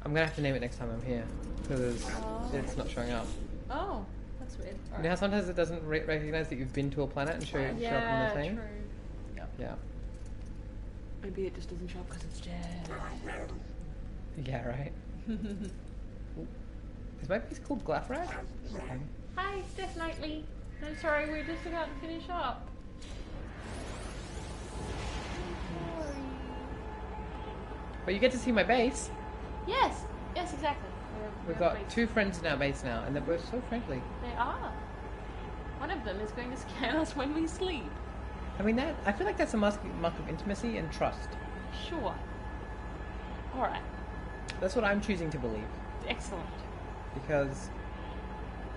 I'm gonna have to name it next time I'm here, because it's not showing up. Oh, that's weird. You know how sometimes it doesn't recognize that you've been to a planet and show up on the thing? True. Yeah. Maybe it just doesn't show up because it's dead. Yeah, right. Ooh. Is my piece called Glafrak? Okay. Hi, Death Knightley. I'm sorry, we're just about to finish up. I'm sorry. But you get to see my base. Yes, exactly. We've We're got amazing. 2 friends in our base now, and they're both so friendly. They are. One of them is going to scan us when we sleep. I mean, I feel like that's a mark of intimacy and trust. Sure. Alright. That's what I'm choosing to believe. Excellent. Because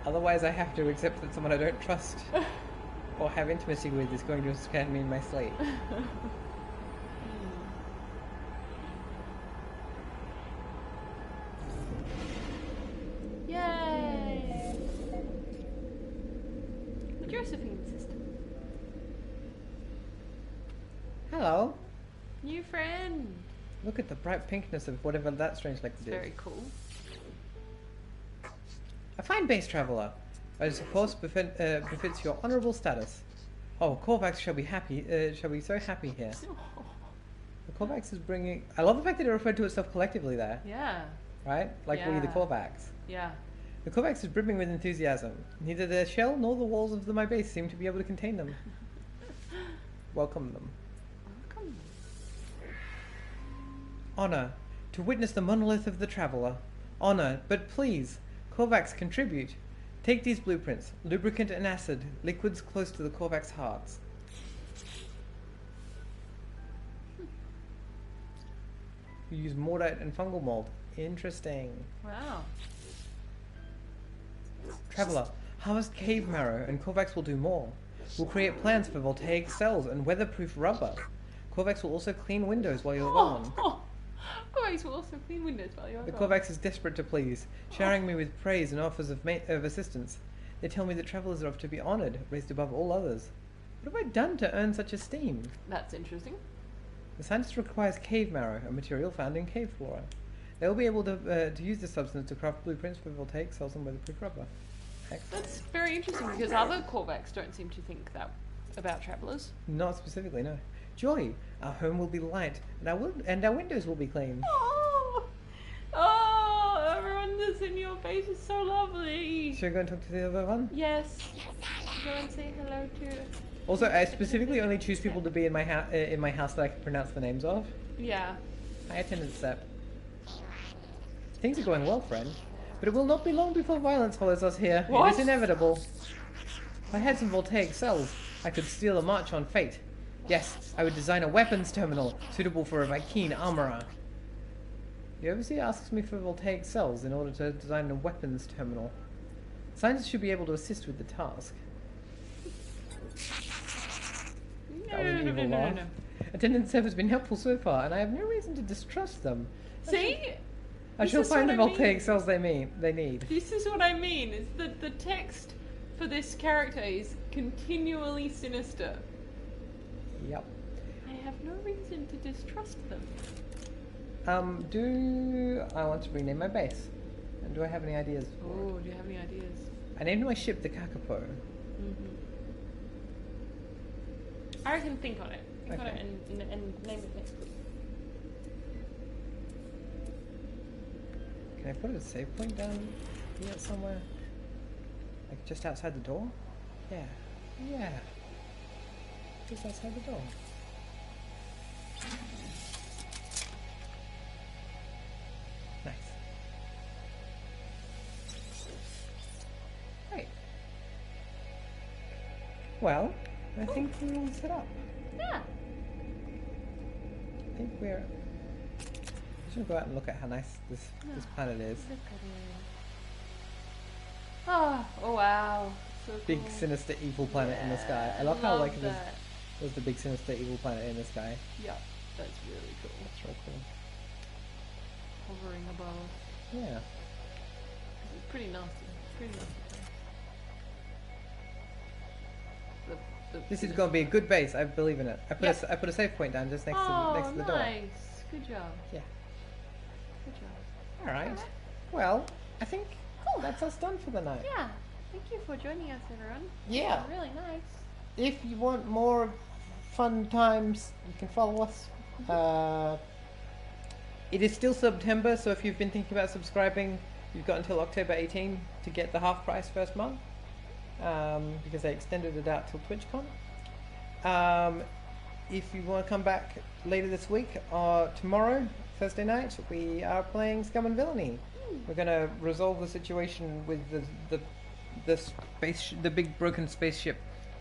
otherwise I have to accept that someone I don't trust or have intimacy with is going to scan me in my sleep. Yay! The Josephine system. Hello. New friend. Look at the bright pinkness of whatever that strange liquid It's is. very cool. A fine base traveller, as of course befits your honourable status. Oh, Korvax shall be so happy here. The Korvax is bringing. I love the fact that it referred to itself collectively there, Yeah. right? Like we, the Yeah. Korvax. Yeah. The Korvax is brimming with enthusiasm. Neither their shell nor the walls of my base seem to be able to contain them. Welcome them. Welcome. Honor, to witness the monolith of the traveller. Honor, but please, Korvax contribute. Take these blueprints, lubricant and acid, liquids close to the Korvax hearts. You use mortite and fungal mold. Interesting. Wow. Traveller, harvest cave marrow and Korvax will do more. We'll create plans for voltaic cells and weatherproof rubber. Korvax will also clean windows while you're gone. Korvax will also clean windows while you're The gone. Korvax is desperate to please, showering me with praise and offers of assistance. They tell me that travellers are to be honoured, raised above all others. What have I done to earn such esteem? That's interesting. The scientist requires cave marrow, a material found in cave flora. They will be able to use this substance to craft blueprints for voltaic cells and weatherproof rubber. Excellent. That's very interesting because other Korvax don't seem to think that about travellers. Not specifically, no. Joy, our home will be light, and our windows will be clean. Oh, everyone that's in your face is so lovely. Should I go and talk to the other one? Yes. Go and say hello to. Also, I specifically only choose people to be in my house that I can pronounce the names of. Yeah. High attendance, Sep. Things are going well, friend. But it will not be long before violence follows us here. What? It is inevitable. If I had some voltaic cells, I could steal a march on fate. Yes, I would design a weapons terminal suitable for a Vy'keen armorer. The overseer asks me for voltaic cells in order to design a weapons terminal. Scientists should be able to assist with the task. That was an evil laugh. Attendant Sep has been helpful so far, and I have no reason to distrust them. See? I This shall is find the what I voltaic mean. cells they need. This is what I mean. Is that the text for this character is continually sinister. Yep. I have no reason to distrust them. Do I want to rename my base? And do I have any ideas? Oh, do you have any ideas? I named my ship the Kakapo. I reckon think on it. Think on Okay. it and name it next week. Can I put a save point down here somewhere? Like just outside the door? Yeah. Yeah. Just outside the door. Nice. Great. Well, I think we're all set up. Yeah. I think we're... I should go out and look at how nice this planet is. Look at it. Oh wow. So Big, cool. sinister, evil planet in the sky. I Yeah, love how like that. there's the big, sinister, evil planet in the sky. Yeah, that's really cool. That's real cool. Hovering above. Yeah. It's pretty nasty. Pretty nasty. The This is going to be a good base. I believe in it. I put Yep. I put a save point down just next oh, to the door. nice. Good job. Yeah. Good job. All right. Alright. Well, I think that's us done for the night. Yeah. Thank you for joining us, everyone. Yeah. Really nice. If you want more fun times, you can follow us. It is still September, so if you've been thinking about subscribing, you've got until October 18 to get the half price first month, because they extended it out till TwitchCon. If you want to come back later this week or tomorrow, Thursday night, we are playing Scum and Villainy. We're going to resolve the situation with the big broken spaceship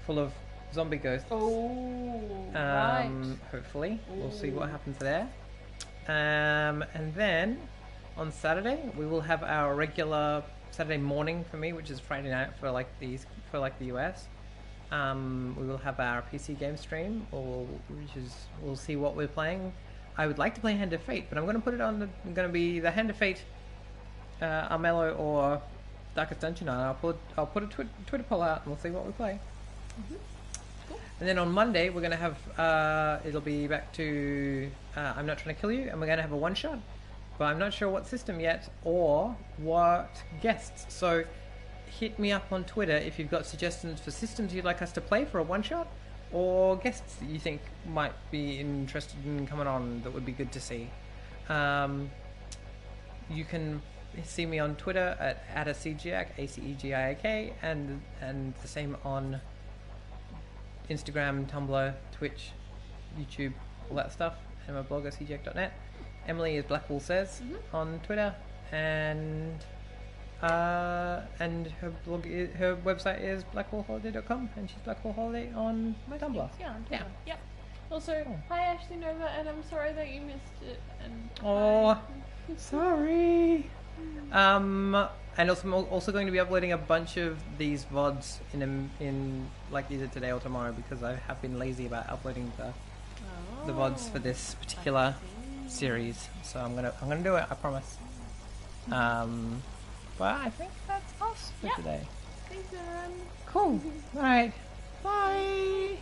full of zombie ghosts. Oh, right. Hopefully, we'll see what Ooh. happens there. And then on Saturday we will have our regular Saturday morning for me, which is Friday night for like the US. We will have our PC game stream, we'll see what we're playing. I would like to play Hand of Fate, but I'm going to put it on. Going to be the Hand of Fate, Armello or Darkest Dungeon. I'll put a Twitter poll out and we'll see what we play. Cool. And then on Monday we're going to have it'll be back to I'm Not Trying to Kill You, and we're going to have a one shot, but I'm not sure what system yet or what guests. So hit me up on Twitter if you've got suggestions for systems you'd like us to play for a one shot, or guests that you think might be interested in coming on that would be good to see. You can see me on Twitter at @ACEGIAK, ACEGIAK, and the same on Instagram, Tumblr, Twitch, YouTube, all that stuff, and my blog at cjack.net. Emily is Blackwool Says on Twitter, and her website is blackwoolholiday.com, and she's blackwoolholiday on my Tumblr. Yeah. on Yeah. Tumblr. Yep. Also, hi Ashley Nova, and I'm sorry that you missed it. And Oh, hi. sorry. And also I'm also going to be uploading a bunch of these VODs in like either today or tomorrow, because I have been lazy about uploading the VODs for this particular series. So I'm gonna do it. I promise. But I think that's us for Yeah. today. Thanks, everyone. Cool. All right. Bye.